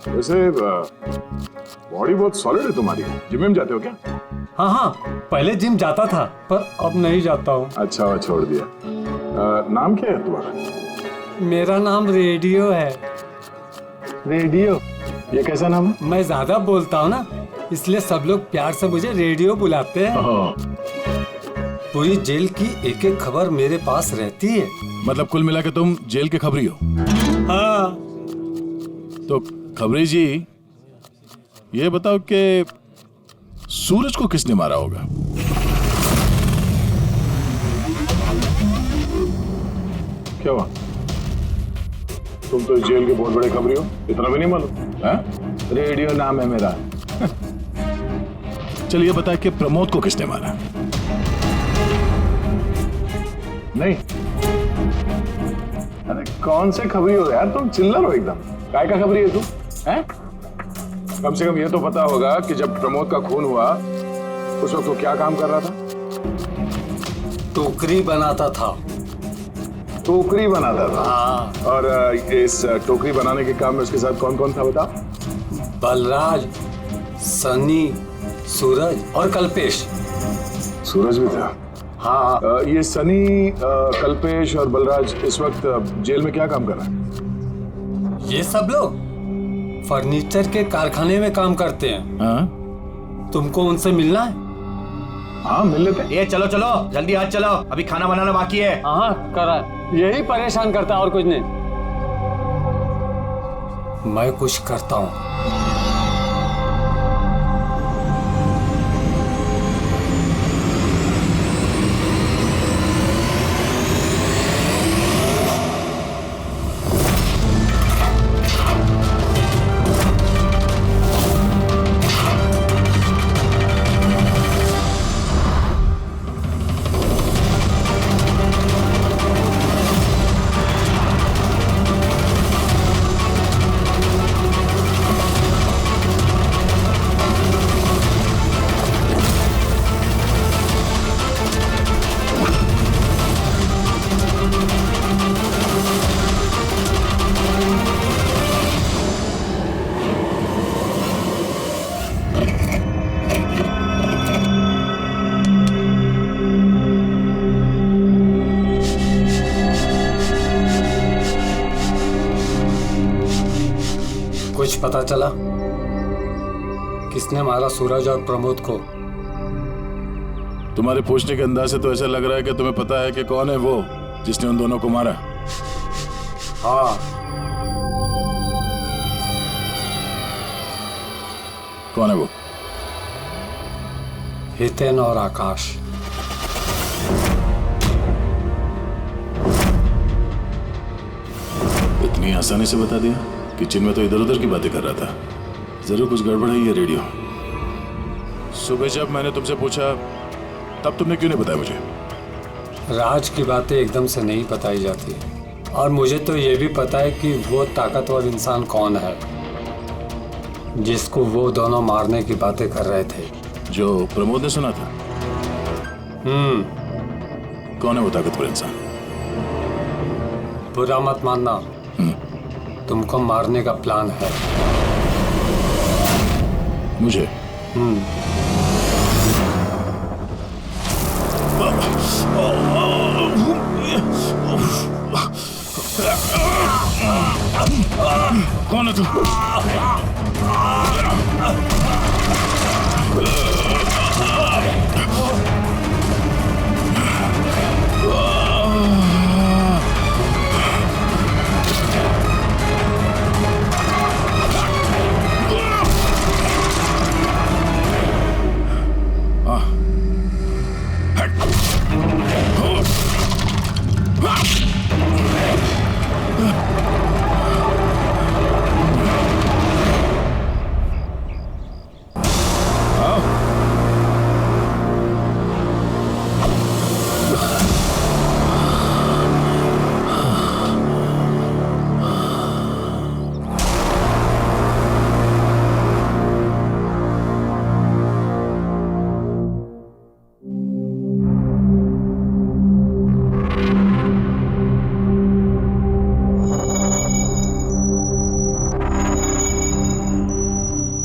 वैसे बॉडी बहुत सॉलिड है तुम्हारी। जिम में जाते हो क्या? हाँ हाँ, पहले जिम जाता था पर अब नहीं जाता हूँ। अच्छा हुआ छोड़ दिया। नाम क्या है तुम्हारा? मेरा नाम रेडियो है। रेडियो? ये कैसा नाम है? मैं ज्यादा बोलता हूँ ना, इसलिए सब लोग प्यार से मुझे रेडियो बुलाते हैं। पूरी जेल की एक एक खबर मेरे पास रहती है। मतलब कुल मिला के तुम जेल के खबरी हो? हाँ। तो खबरी जी, ये बताओ कि सूरज को किसने मारा होगा? क्या हुआ? तुम तो जेल के बहुत बड़े खबरी हो, इतना भी नहीं मालूम? रेडियो नाम है मेरा। चलिए बता कि प्रमोद को किसने मारा? नहीं? अरे कौन से खबरी हो यार तुम? चिल्लर हो एकदम। काय का खबरी है तू? हैं? कम से कम ये तो पता होगा कि जब प्रमोद का खून हुआ उस वक्त वो क्या काम कर रहा था? टोकरी बनाता था। टोकरी बनाता था? हाँ। और इस टोकरी बनाने के काम में उसके साथ कौन कौन था बता? बलराज, सनी, सूरज और कल्पेश। सूरज भी था? हाँ। ये सनी, कल्पेश और बलराज इस वक्त जेल में क्या काम कर रहा है? ये सब लोग फर्नीचर के कारखाने में काम करते हैं। हाँ? तुमको उनसे मिलना है? हाँ मिल लेते। ये चलो चलो जल्दी आज चलो, अभी खाना बनाना बाकी है। हाँ करा, यही परेशान करता है और कुछ नहीं। मैं कुछ करता हूँ। कुछ पता चला किसने मारा सूरज और प्रमोद को? तुम्हारे पूछने के अंदाज से तो ऐसा लग रहा है कि तुम्हें पता है कि कौन है वो जिसने उन दोनों को मारा। हाँ। कौन है वो? हितेन और आकाश। इतनी आसानी से बता दिया कि चिन्मय तो इधर उधर की बातें कर रहा था। जरूर कुछ गड़बड़ है ये रेडियो। सुबह जब मैंने तुमसे पूछा तब तुमने क्यों नहीं बताया मुझे? राज की बातें एकदम से नहीं बताई जाती, और मुझे तो ये भी पता है कि वो ताकतवर इंसान कौन है जिसको वो दोनों मारने की बातें कर रहे थे। जो प्रमोद ने सुना था? कौन है वो ताकतवर इंसान? बुरा मत मानना, तुमको मारने का प्लान है। मुझे? कौन है तू?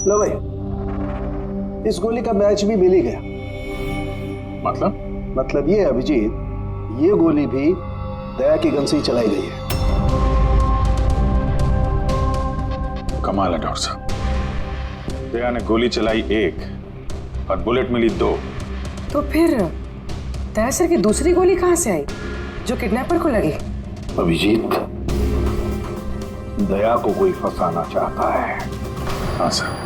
लो भाई, इस गोली का मैच भी मिल ही गया। मतलब ये अभिजीत, ये गोली भी दया की गन से ही चलाई गई है। कमाल है डॉक्टर साहब, दया ने गोली चलाई 1 और बुलेट मिली 2। तो फिर दया सर की दूसरी गोली कहां से आई जो किडनैपर को लगी? अभिजीत, दया को कोई फंसाना चाहता है। हाँ सर,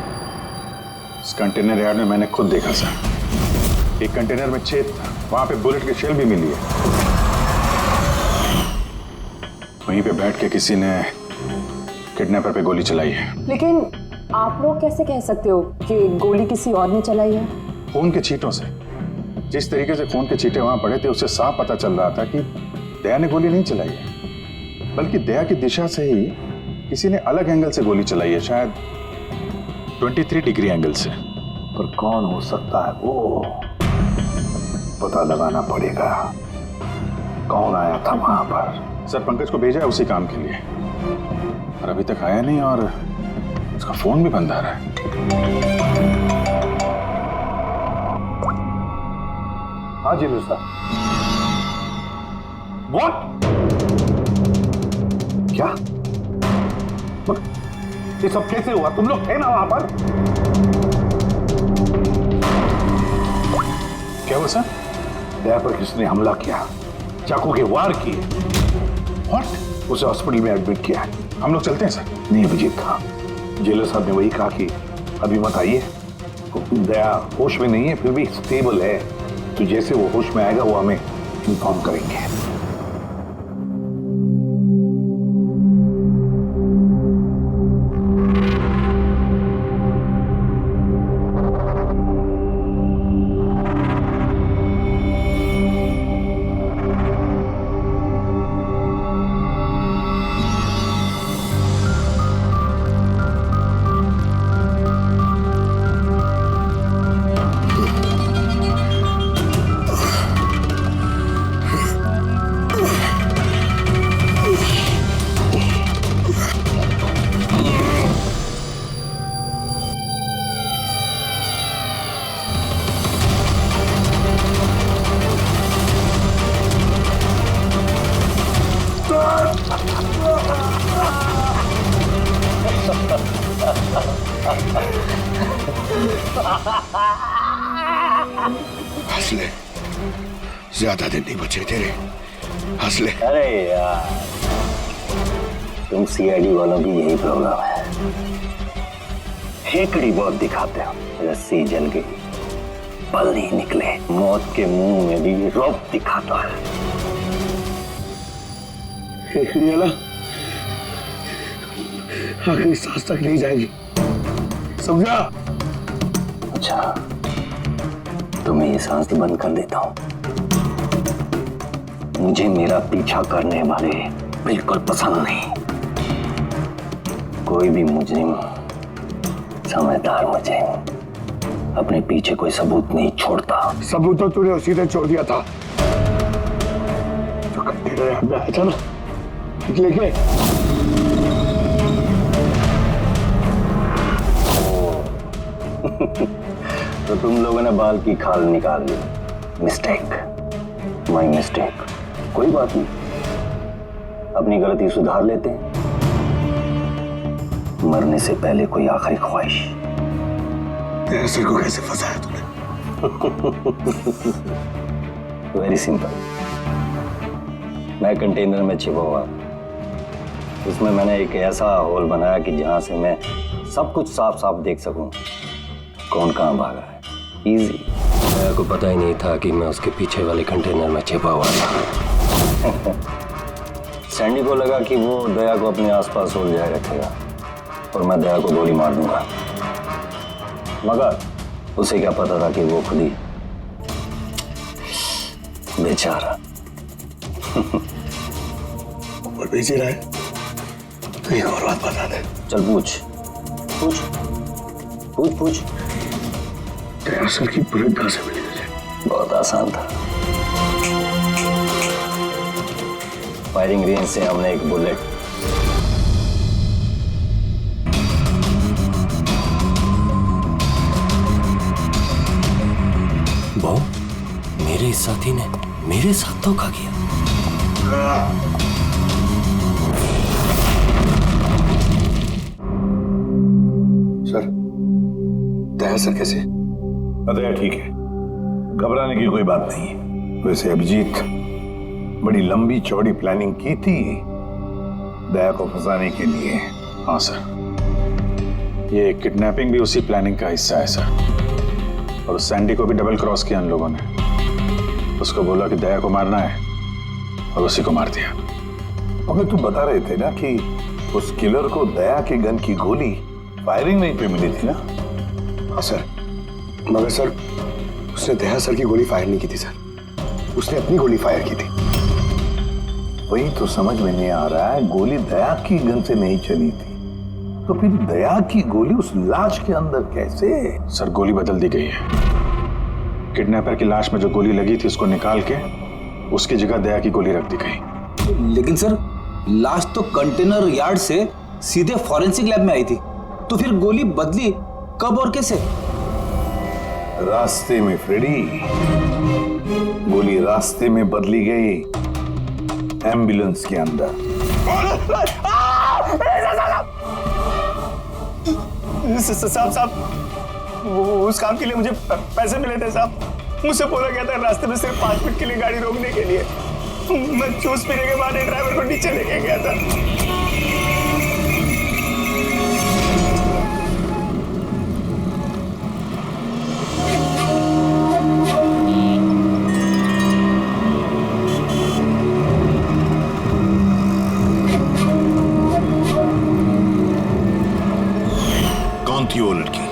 इस कंटेनर यार्ड में मैंने खुद देखा सर, एक कंटेनर में छेद था, वहां पे बुलेट की शेल भी मिली है। वहीं पे बैठ के किसी ने किडनैपर पे गोली चलाई है। लेकिन आप लोग कैसे कह सकते हो कि गोली किसी और ने चलाई है? खून के छींटों से, जिस तरीके से खून के छींटे वहां पड़े थे उससे साफ पता चल रहा था कि दया ने गोली नहीं चलाई है, बल्कि दया की दिशा से ही किसी ने अलग एंगल से गोली चलाई है, शायद 23 डिग्री एंगल से। पर कौन हो सकता है वो पता लगाना पड़ेगा। कौन आया था वहां पर? सर पंकज को भेजा है उसी काम के लिए, और अभी तक आया नहीं और उसका फोन भी बंद आ रहा है। हाँ जी मिस्टर। What? क्या? ये सब कैसे हुआ? तुम लोग थे ना वहां पर? क्या हुआ सर? दया पर किसने हमला किया, चाकू के वार किए। What? उसे हॉस्पिटल में एडमिट किया है। हम लोग चलते हैं सर। नहीं अभिजीत, था जेलर साहब ने वही कहा कि अभी मत आइए। दया होश में नहीं है, फिर भी स्टेबल है, तो जैसे वो होश में आएगा वो हमें इन्फॉर्म करेंगे। हंस ले, ज्यादा दिन नहीं बचे तेरे, हंस ले। अरे यार, तुम सीआईडी वालों की यही प्रॉब्लम है, हेकड़ी बहुत दिखाते हो। रस्सी जल गई, पल नहीं निकले, मौत के मुंह में भी रौब दिखाता है। हेकड़ी वाला आखिरी सांस तक नहीं जाएगी, समझा? अच्छा, तो मैं ये सांस बंद कर देता हूं। मुझे मेरा पीछा करने वाले बिल्कुल पसंद नहीं। कोई भी मुजरिम, समझदार मुजरिम अपने पीछे कोई सबूत नहीं छोड़ता। सबूत तो तूने उसी दिन छोड़ दिया था जो कंटेनर याद में आया था ना, लेके तो तुम लोगों ने बाल की खाल निकाल ली। Mistake, my mistake. कोई बात नहीं, अपनी गलती सुधार लेते हैं। मरने से पहले कोई आखिरी ख्वाहिश। तेरे सिर को कैसे फंसाया तूने? Very simple. मैं कंटेनर में छिपा हुआ, उसमें मैंने एक ऐसा होल बनाया कि जहां से मैं सब कुछ साफ साफ देख सकूं कौन कहां भागा है। इजी। मेरे को पता ही नहीं था कि मैं उसके पीछे वाले कंटेनर में छिपा हुआ था। सैंडी को लगा कि वो दया को अपने आसपास उलझाए रखेगा और मैं दया को गोली मार दूंगा, मगर उसे क्या पता था कि वो खुद ही बेचारा और बेच रहा है। तो एक और बात बता दे। चल पूछ पूछ पूछ पूछ। दया सर की बुलेट कहां से मिली तुझे? बहुत आसान था। फायरिंग रेंज से हमने एक बुलेट बहू, मेरे इस साथी ने मेरे साथ धोखा किया। सर, दया सर कैसे? दया ठीक है, घबराने की कोई बात नहीं है। वैसे अभिजीत बड़ी लंबी चौड़ी प्लानिंग की थी दया को फंसाने के लिए। हाँ सर, ये किडनैपिंग भी उसी प्लानिंग का हिस्सा है सर। और सैंडी को भी डबल क्रॉस किया उन लोगों ने। उसको बोला कि दया को मारना है और उसी को मार दिया। अबे तुम बता रहे थे ना कि उस किलर को दया के गन की गोली फायरिंग नहीं पे मिली थी ना? हाँ सर, मगर सर उसने दया सर की गोली फायर नहीं की थी सर, उसने अपनी गोली फायर की थी। वही तो समझ में नहीं आ रहा है, गोली दया की गन से नहीं चली थी तो फिर दया की गोली उस लाश के अंदर कैसे? सर गोली बदल दी गई है। किडनैपर की लाश में जो गोली लगी थी उसको निकाल के उसकी जगह दया की गोली रख दी गई। लेकिन सर लाश तो कंटेनर यार्ड से सीधे फॉरेंसिक लैब में आई थी, तो फिर गोली बदली कब और कैसे? रास्ते में फ्रेडी, गोली रास्ते में बदली गई, एम्बुलेंस के अंदर। साहब, वो उस काम के लिए मुझे पैसे मिले थे साहब। मुझसे बोला गया था रास्ते में सिर्फ 5 मिनट के लिए गाड़ी रोकने के लिए। मैं जूस पीने के बाद ड्राइवर को नीचे लेके गया था। कौन थी वो लड़की?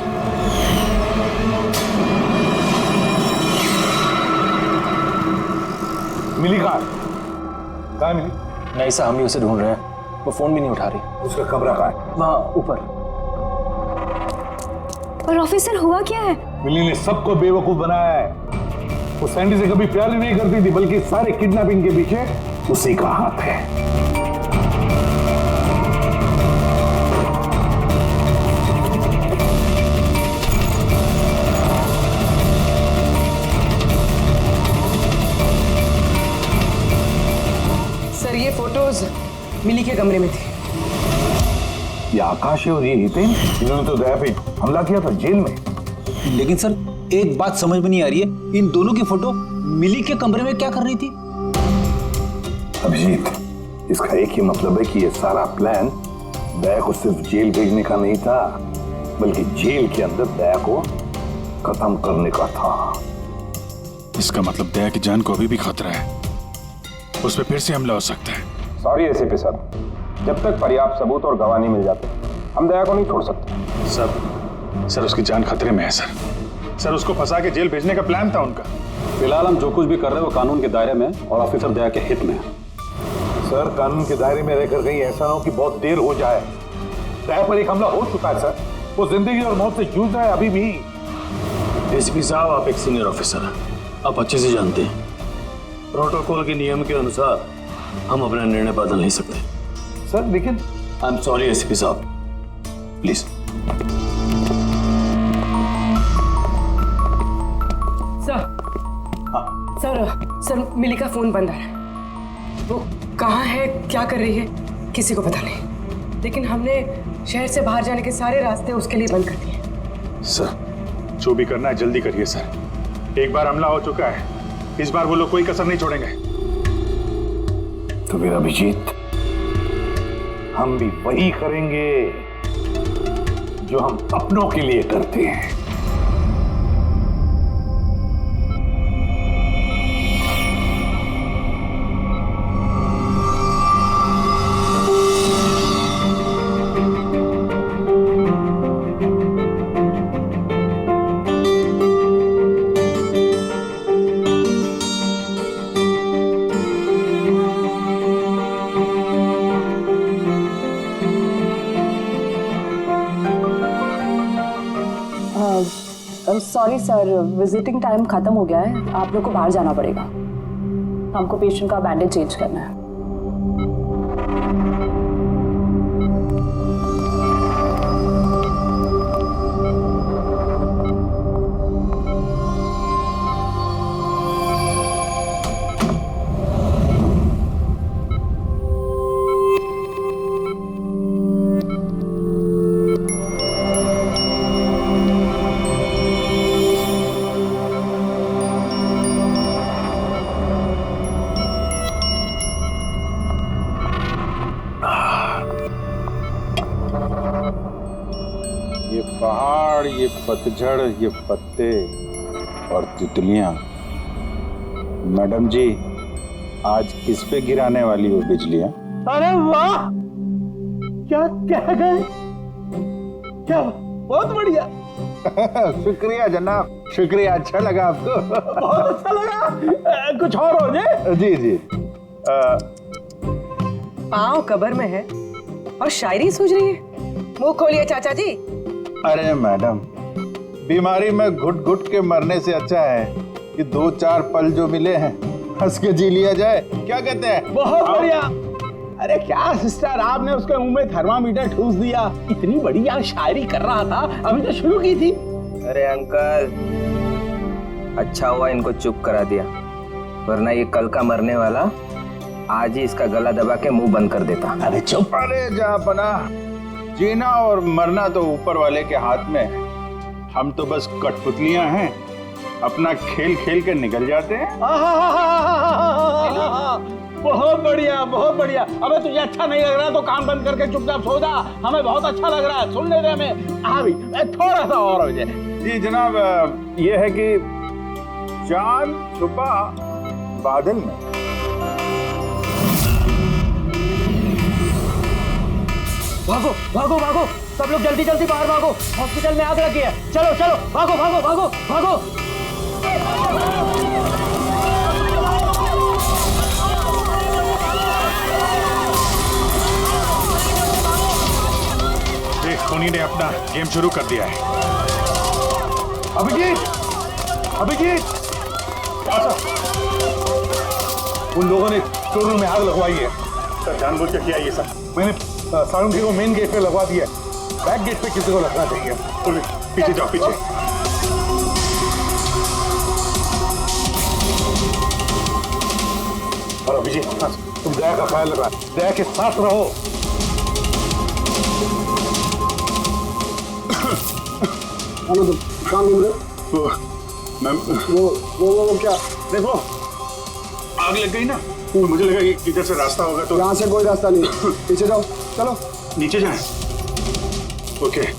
मिली कहाँ मिली? नहीं साहब, हम ही उसे ढूंढ रहे हैं, वो फोन भी नहीं उठा रही। उसका कमरा कहाँ है? वहाँ ऊपर। पर ऑफिसर हुआ क्या है? मिली ने सबको बेवकूफ बनाया है। वो सैंडी से कभी प्यार ही नहीं करती थी, बल्कि सारे किडनैपिंग के पीछे उसी का हाथ है। सर ये फोटोज मिली के कमरे में थी। ये आकाश है और ये हितेन, इन्होंने तो दया पे हमला किया था जेल में। लेकिन सर एक बात समझ में नहीं आ रही है, इन दोनों की फोटो मिली के कमरे में क्या कर रही थी? अभिजीत, इसका एक ही मतलब है कि ये सारा प्लान दया को सिर्फ जेल भेजने का नहीं था, बल्कि जेल के अंदर दया को खत्म करने का था। इसका मतलब दया की जान को अभी भी खतरा है, उस पर फिर से हमला हो सकता है। सॉरी एसीपी साहब, जब तक पर्याप्त सबूत और गवाह नहीं मिल जाते हम दया को नहीं छोड़ सकते। सर उसकी जान खतरे में है सर। उसको फंसा के जेल भेजने का प्लान था उनका। फिलहाल हम जो कुछ भी कर रहे हैं वो कानून के दायरे में और ऑफिसर दया के हित में है। सर कानून के दायरे में रहकर कहीं ऐसा ना हो कि बहुत देर हो जाए। दया पर एक हमला हो चुका है सर, वो जिंदगी और मौत से जूझ रहा है अभी भी। एसीपी साहब, आप एक सीनियर ऑफिसर हैं, आप अच्छे से जानते हैं प्रोटोकॉल के नियम के अनुसार हम अपना निर्णय बदल नहीं सकते। सर लेकिन आई एम सॉरी एसीपी साहब, प्लीज। सर मिली का फोन बंद आ रहा है। वो कहाँ है, क्या कर रही है, किसी को पता नहीं। लेकिन हमने शहर से बाहर जाने के सारे रास्ते उसके लिए बंद कर दिए। सर जो भी करना है जल्दी करिए सर। एक बार हमला हो चुका है, इस बार वो लोग कोई कसर नहीं छोड़ेंगे। तो फिर अभिजीत, हम भी वही करेंगे जो हम अपनों के लिए करते हैं। सॉरी सर, विजिटिंग टाइम खत्म हो गया है, आप लोग को बाहर जाना पड़ेगा। हमको पेशेंट का बैंडेज चेंज करना है। पहाड़, ये पतझड़, ये पत्ते और तितलियां। मैडम जी, आज किस पे गिराने वाली हो बिजलियां? अरे वाह, क्या कह गए, क्या बहुत बढ़िया। शुक्रिया जनाब, शुक्रिया। अच्छा लगा आपको? बहुत अच्छा लगा। कुछ और हो जाए? जी जी। पाँव कब्र में है और शायरी सूझ रही है। मुंह खोलिए चाचा जी। अरे मैडम, बीमारी में घुट घुट के मरने से अच्छा है कि 2-4 पल जो मिले हैं हंस के जी लिया जाए। क्या कहते हैं? बहुत बढ़िया। अरे क्या सिस्टर, आपने उसके मुंह में थर्मामीटर ठूस दिया। इतनी बढ़िया शायरी कर रहा था, अभी तो शुरू की थी। अरे अंकल, अच्छा हुआ इनको चुप करा दिया, वरना ये कल का मरने वाला आज ही इसका गला दबा के मुंह बंद कर देता। अरे चुप। अरे जहापना, जीना और मरना तो ऊपर वाले के हाथ में है। हम तो बस कठपुतलियां हैं, अपना खेल खेल के निकल जाते हैं। बहुत बढ़िया, बहुत बढ़िया। अबे तुझे अच्छा नहीं लग रहा तो काम बंद करके चुपचाप सो जा। हमें बहुत अच्छा लग रहा है, सुन ले रहे हमें। हाँ भी थोड़ा सा और हो जाए। जी जनाब, ये है कि चांद छुपा बादल में। भागो भागो भागो, सब लोग जल्दी जल्दी बाहर भागो, हॉस्पिटल में आग लगी है। चलो चलो भागो भागो भागो भागो। टोनी ने अपना गेम शुरू कर दिया है। अभिजीत, अभिजीत, उन लोगों ने शोरूम में आग लगवाई है। सर जानबूझ के किया ये सब। मैंने सारुंगी को मेन गेट पे लगवा दिया है। बैक गेट पे किसी को लगना चाहिए। पीछे जाओ, पीछे। और अभिजीत, तुम दया का ख्याल रखना, दया के साथ रहो। हेलो, तुम काम घूम रहे हो? मैम, वो क्या? देखो आग लग गई ना, तो मुझे लगा कि इधर से रास्ता होगा। तो यहाँ से कोई रास्ता नहीं, पीछे जाओ। चलो नीचे जाएं। ओके।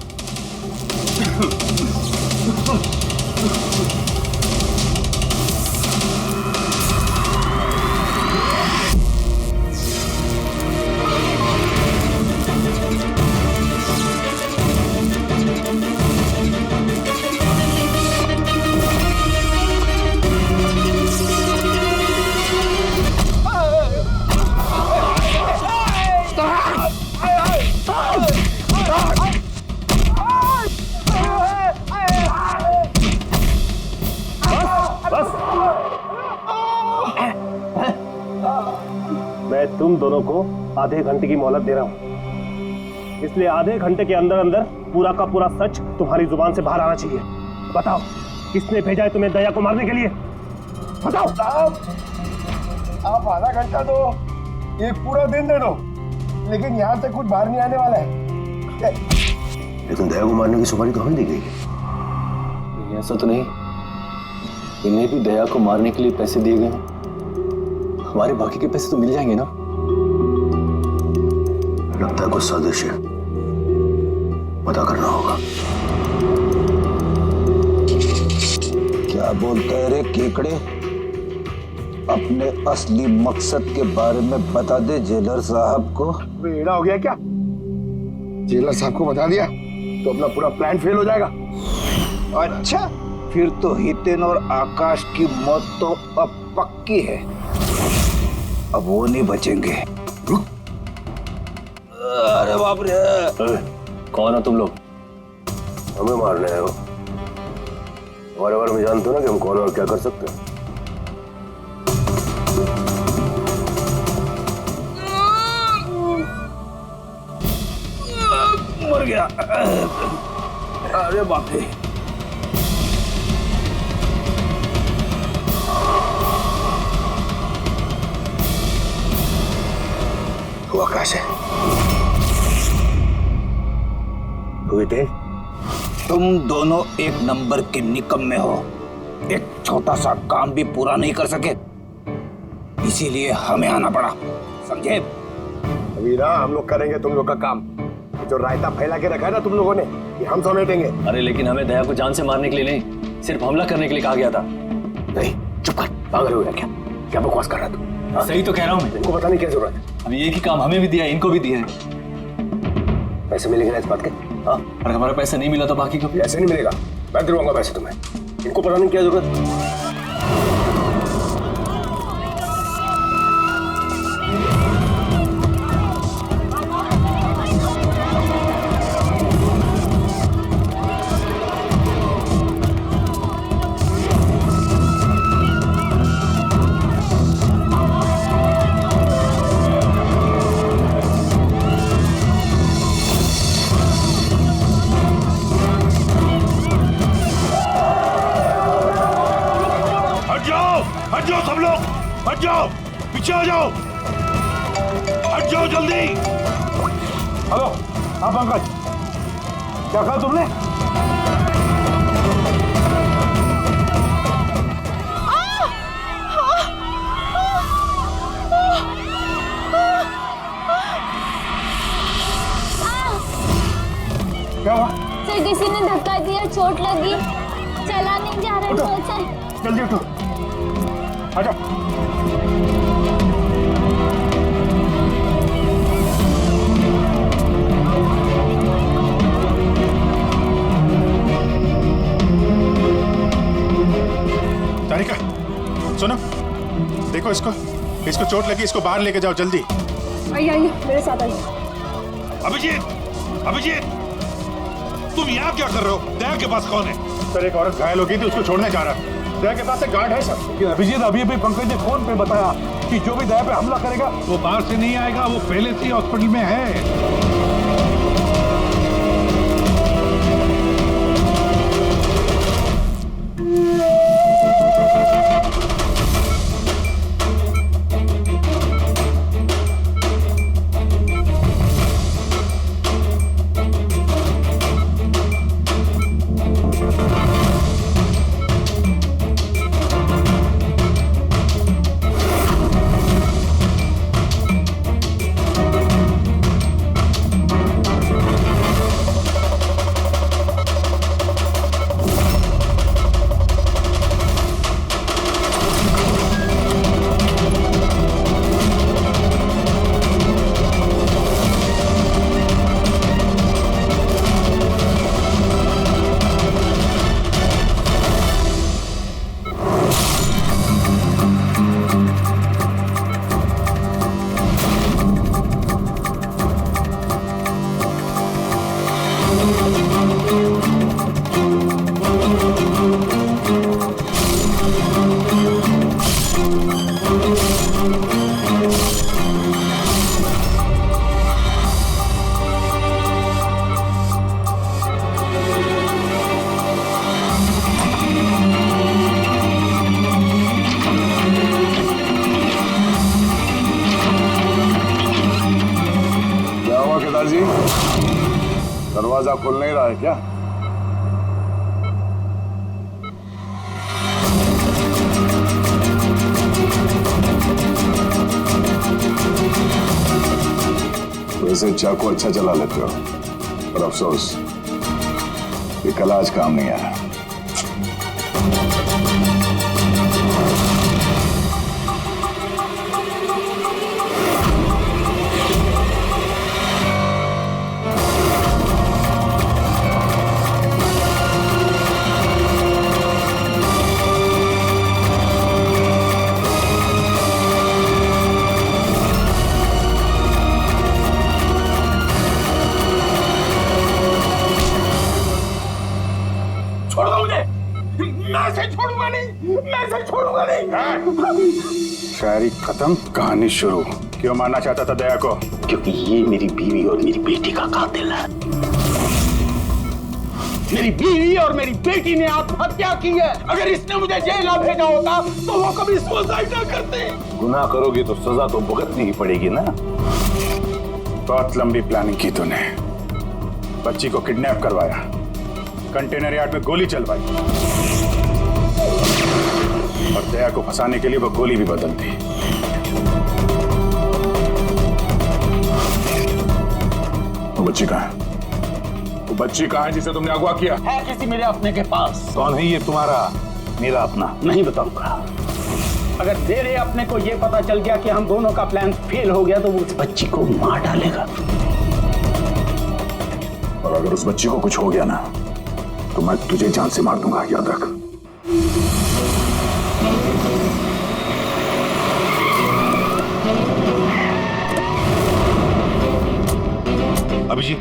मैं तुम दोनों को आधे घंटे की मोहलत दे रहा हूं, इसलिए आधे घंटे के अंदर अंदर पूरा का पूरा सच तुम्हारी जुबान से बाहर आना चाहिए। बताओ, किसने भेजा है तुम्हें दया को मारने के लिए? बताओ। आप आधा घंटा दो, एक पूरा दिन दे दो, लेकिन यहाँ से कुछ बाहर नहीं आने वाला है। लेकिन दया को मारने की सुपारी तो हमें दी गई है। ऐसा तो नहीं, इन्हें भी दया को मारने के लिए पैसे दिए गए हैं। हमारे बाकी के पैसे तो मिल जाएंगे ना? लगता है कुछ साजिश है, पता करना होगा। क्या बोलता है रे केकड़े? अपने असली मकसद के बारे में बता दे जेलर साहब को। बेड़ा हो गया क्या? जेलर साहब को बता दिया तो अपना पूरा प्लान फेल हो जाएगा। अच्छा, फिर तो हितेन और आकाश की मौत तो अब पक्की है। अब वो नहीं बचेंगे। अरे बाप रे! कौन हो तुम लोग? हमें मारने आए हो? हमारे बारे में जानते हो ना कि हम कौन और क्या कर सकते हैं। मर गया। अरे बाप रे! वो आकाश है। तुम दोनों एक नंबर के निकम्मे हो। एक छोटा सा काम भी पूरा नहीं कर सके, इसीलिए हमें आना पड़ा, समझे? अभी ना हम लोग करेंगे तुम लोग का काम। जो रायता फैला के रखा है ना तुम लोगों ने, ये हम समेटेंगे। अरे लेकिन हमें दया को जान से मारने के लिए नहीं, सिर्फ हमला करने के लिए कहा गया था। नहीं, चुप कर, पागल हो गया क्या? क्या बकवास कर रहा तू? सही तो कह रहा हूँ मैं। इनको बताने की क्या जरूरत है? अभी एक ही काम हमें भी दिया है, इनको भी दिया है। पैसे मिलेंगे ना इस बात के? हाँ, अगर हमारा पैसा नहीं मिला तो बाकी को ऐसे नहीं मिलेगा, मैं दिलवाऊंगा पैसे तुम्हें। इनको बताने की क्या जरूरत? हट जाओ सब लोग, हट जाओ, पीछे आ जाओ, हट जाओ जल्दी। हेलो, हाँ पंकज, क्या कहा तुमने? क्या हुआ? सर किसी ने धक्का दिया, चोट लगी, चला नहीं जा रहा। सर जल्दी उठो, आ जाओ। तारिका, सुनो, देखो इसको चोट लगी, इसको बाहर लेके जाओ जल्दी। आइए आइए मेरे साथ आइए। अभिजीत, तुम यहाँ क्या कर रहे हो? दया के पास कौन है? सर एक औरत घायल हो गई थी, उसको छोड़ने जा रहा। दया के पास एक गार्ड है सर। अभिजीत, अभी पंकज ने फोन पे बताया कि जो भी दया पे हमला करेगा वो बाहर से नहीं आएगा, वो पहले से ही हॉस्पिटल में है। दरवाजा खुल नहीं रहा है क्या? वैसे चाकू अच्छा चला लेते हो, पर अफसोस ये कला आज काम नहीं आया। शायरी खत्म, कहानी शुरू। क्यों मारना चाहता था दया को? क्योंकि ये मेरी बीवी और मेरी बेटी का कातिल है। मेरी बीवी और मेरी बेटी ने आत्महत्या की है। अगर इसने मुझे जेल ना भेजा होता तो वो कभी सुसाइड ना करते। गुनाह करोगे तो सजा तो भुगतनी ही पड़ेगी ना। बहुत लंबी प्लानिंग की तूने। बच्ची को किडनैप करवाया, कंटेनर यार्ड में गोली चलवाई और दया को फंसाने के लिए वो गोली भी बदल दी। बच्ची कहाँ है? वो बच्ची कहाँ है जिसे तुमने अगवा किया? है किसी मेरे अपने के पास। कौन है ये तुम्हारा मेरा अपना? नहीं बताऊंगा। अगर तेरे अपने को ये पता चल गया कि हम दोनों का प्लान फेल हो गया तो वो उस बच्ची को मार डालेगा। और अगर उस बच्ची को कुछ हो गया ना तो मैं तुझे जान से मार दूंगा, याद रख। अभिजीत,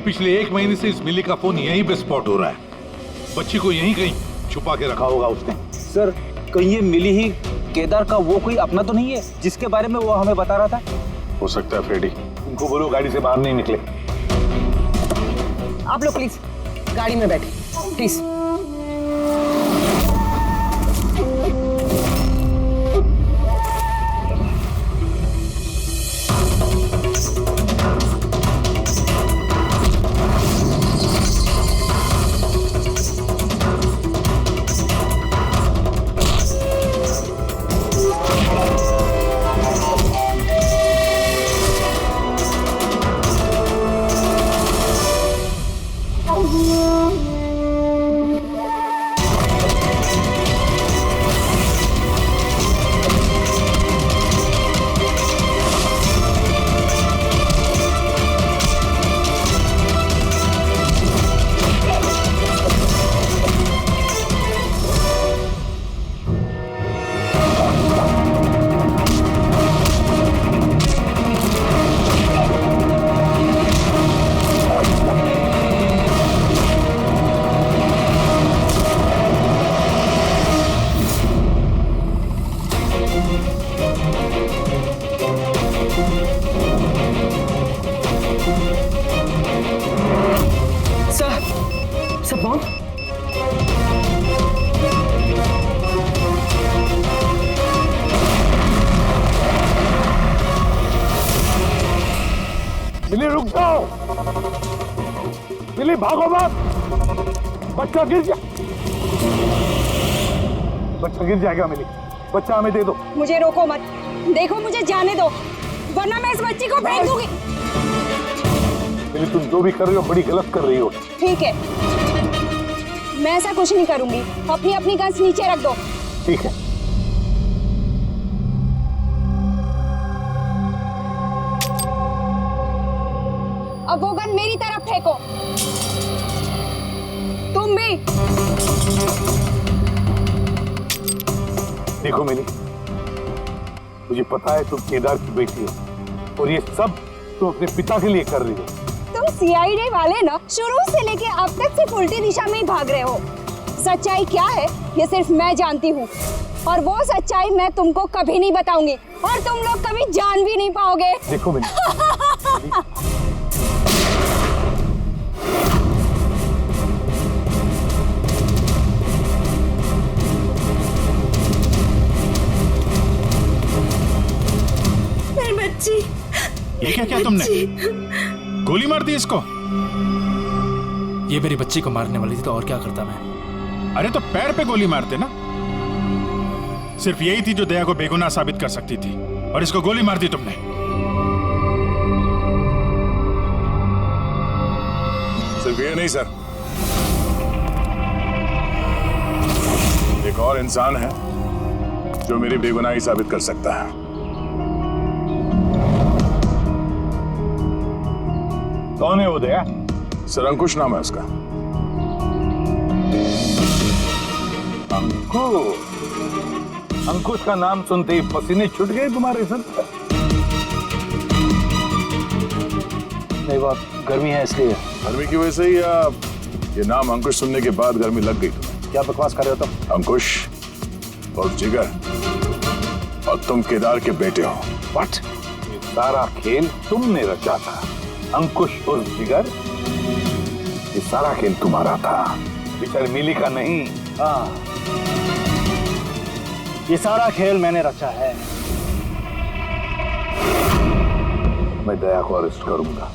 पिछले 1 महीने से इस मिली का फोन यहीं पे स्पॉट हो रहा है। बच्ची को यहीं कहीं छुपा के रखा होगा उसने। सर कहीं ये मिली ही केदार का वो कोई अपना तो नहीं है जिसके बारे में वो हमें बता रहा था? हो सकता है फ्रेडी। उनको बोलो गाड़ी से बाहर नहीं निकले। आप लोग प्लीज गाड़ी में बैठे प्लीज। मिली रुक जाओ, मिली भागो मत, बच्चा गिर जाएगा मिली, बच्चा हमें दे दो। मुझे रोको मत, देखो मुझे जाने दो वरना मैं इस बच्ची को फेंक दूंगी। मिली तुम जो भी कर रही हो बड़ी गलत कर रही हो। ठीक है मैं ऐसा कुछ नहीं करूंगी, अपनी अपनी गन्स नीचे रख दो। ठीक है। अब वो गन मेरी तरफ फेंको, तुम भी। देखो मिली, मुझे पता है तुम केदार की बेटी हो और ये सब तुम अपने पिता के लिए कर रही हो। तुम सीआईडी वाले ना शुरू से लेके अब तक सिर्फ उल्टी दिशा में ही भाग रहे हो। सच्चाई क्या है ये सिर्फ मैं जानती हूँ और वो सच्चाई मैं तुमको कभी नहीं बताऊंगी और तुम लोग कभी जान भी नहीं पाओगे। देखो मिली, ये क्या किया तुमने? गोली मार दी इसको? ये मेरी बच्ची को मारने वाली थी तो और क्या करता मैं? अरे तो पैर पे गोली मारते ना। सिर्फ यही थी जो दया को बेगुनाह साबित कर सकती थी और इसको गोली मार दी तुमने। सिर्फ ये नहीं सर, एक और इंसान है जो मेरी बेगुनाही साबित कर सकता है। कौन है वो दया? सर अंकुश नाम है उसका। अंकुश का नाम सुनते ही पसीने छूट गए तुम्हारे सर? नहीं बात गर्मी है इसलिए। गर्मी की वजह से ही या ये नाम अंकुश सुनने के बाद गर्मी लग गई तुम्हें? क्या बकवास कर रहे हो तुम? अंकुश और जिगर और तुम केदार के बेटे हो। व्हाट? ये सारा खेल तुमने रचा था अंकुश और जिगर? ये सारा खेल तुम्हारा था, बेचारी मिली का नहीं। हाँ ये सारा खेल मैंने रचा है। मैं दया को अरेस्ट करूंगा।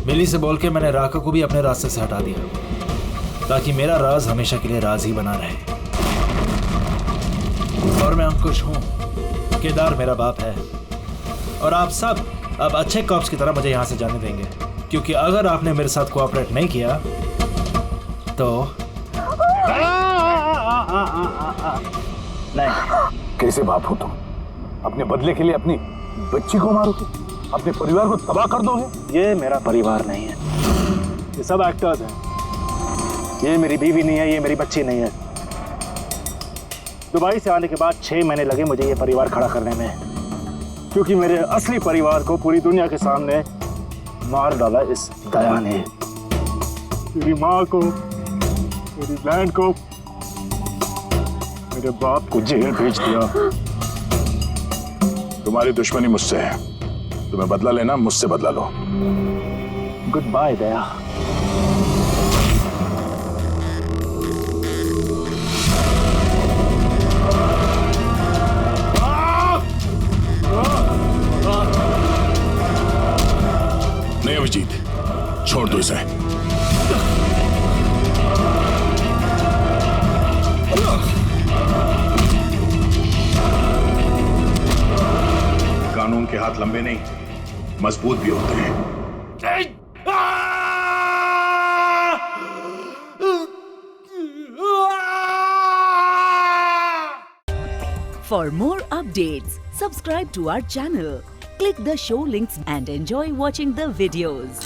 मिली से बोल के मैंने राका को भी अपने रास्ते से हटा दिया ताकि मेरा राज हमेशा के लिए राज ही बना रहे। और मैं अंकुश हूँ, केदार मेरा बाप है, और आप सब अब अच्छे कॉप्स की तरह मुझे यहाँ से जाने देंगे, क्योंकि अगर आपने मेरे साथ कोऑपरेट नहीं किया तो नहीं। कैसे बाप हो तुम? अपने बदले के लिए अपनी बच्ची को मारोगे, अपने परिवार को तबाह कर दोगे? ये मेरा परिवार नहीं है, ये सब एक्टर्स हैं। ये मेरी बीवी नहीं है, ये मेरी बच्ची नहीं है। दुबई से आने के बाद 6 महीने लगे मुझे ये परिवार खड़ा करने में, क्योंकि मेरे असली परिवार को पूरी दुनिया के सामने मार डाला इस दया ने। मेरी माँ को, मेरी बहन को, मेरे बाप को जेल भेज दिया। तुम्हारी दुश्मनी मुझसे है, तुम्हें बदला लेना, मुझसे बदला लो। गुड बाय दया। नहीं अभिजीत, छोड़ दो इसे। कानून के हाथ लंबे नहीं, मजबूत भी होते हैं। For more updates, subscribe to our channel, click the show links and enjoy watching the videos.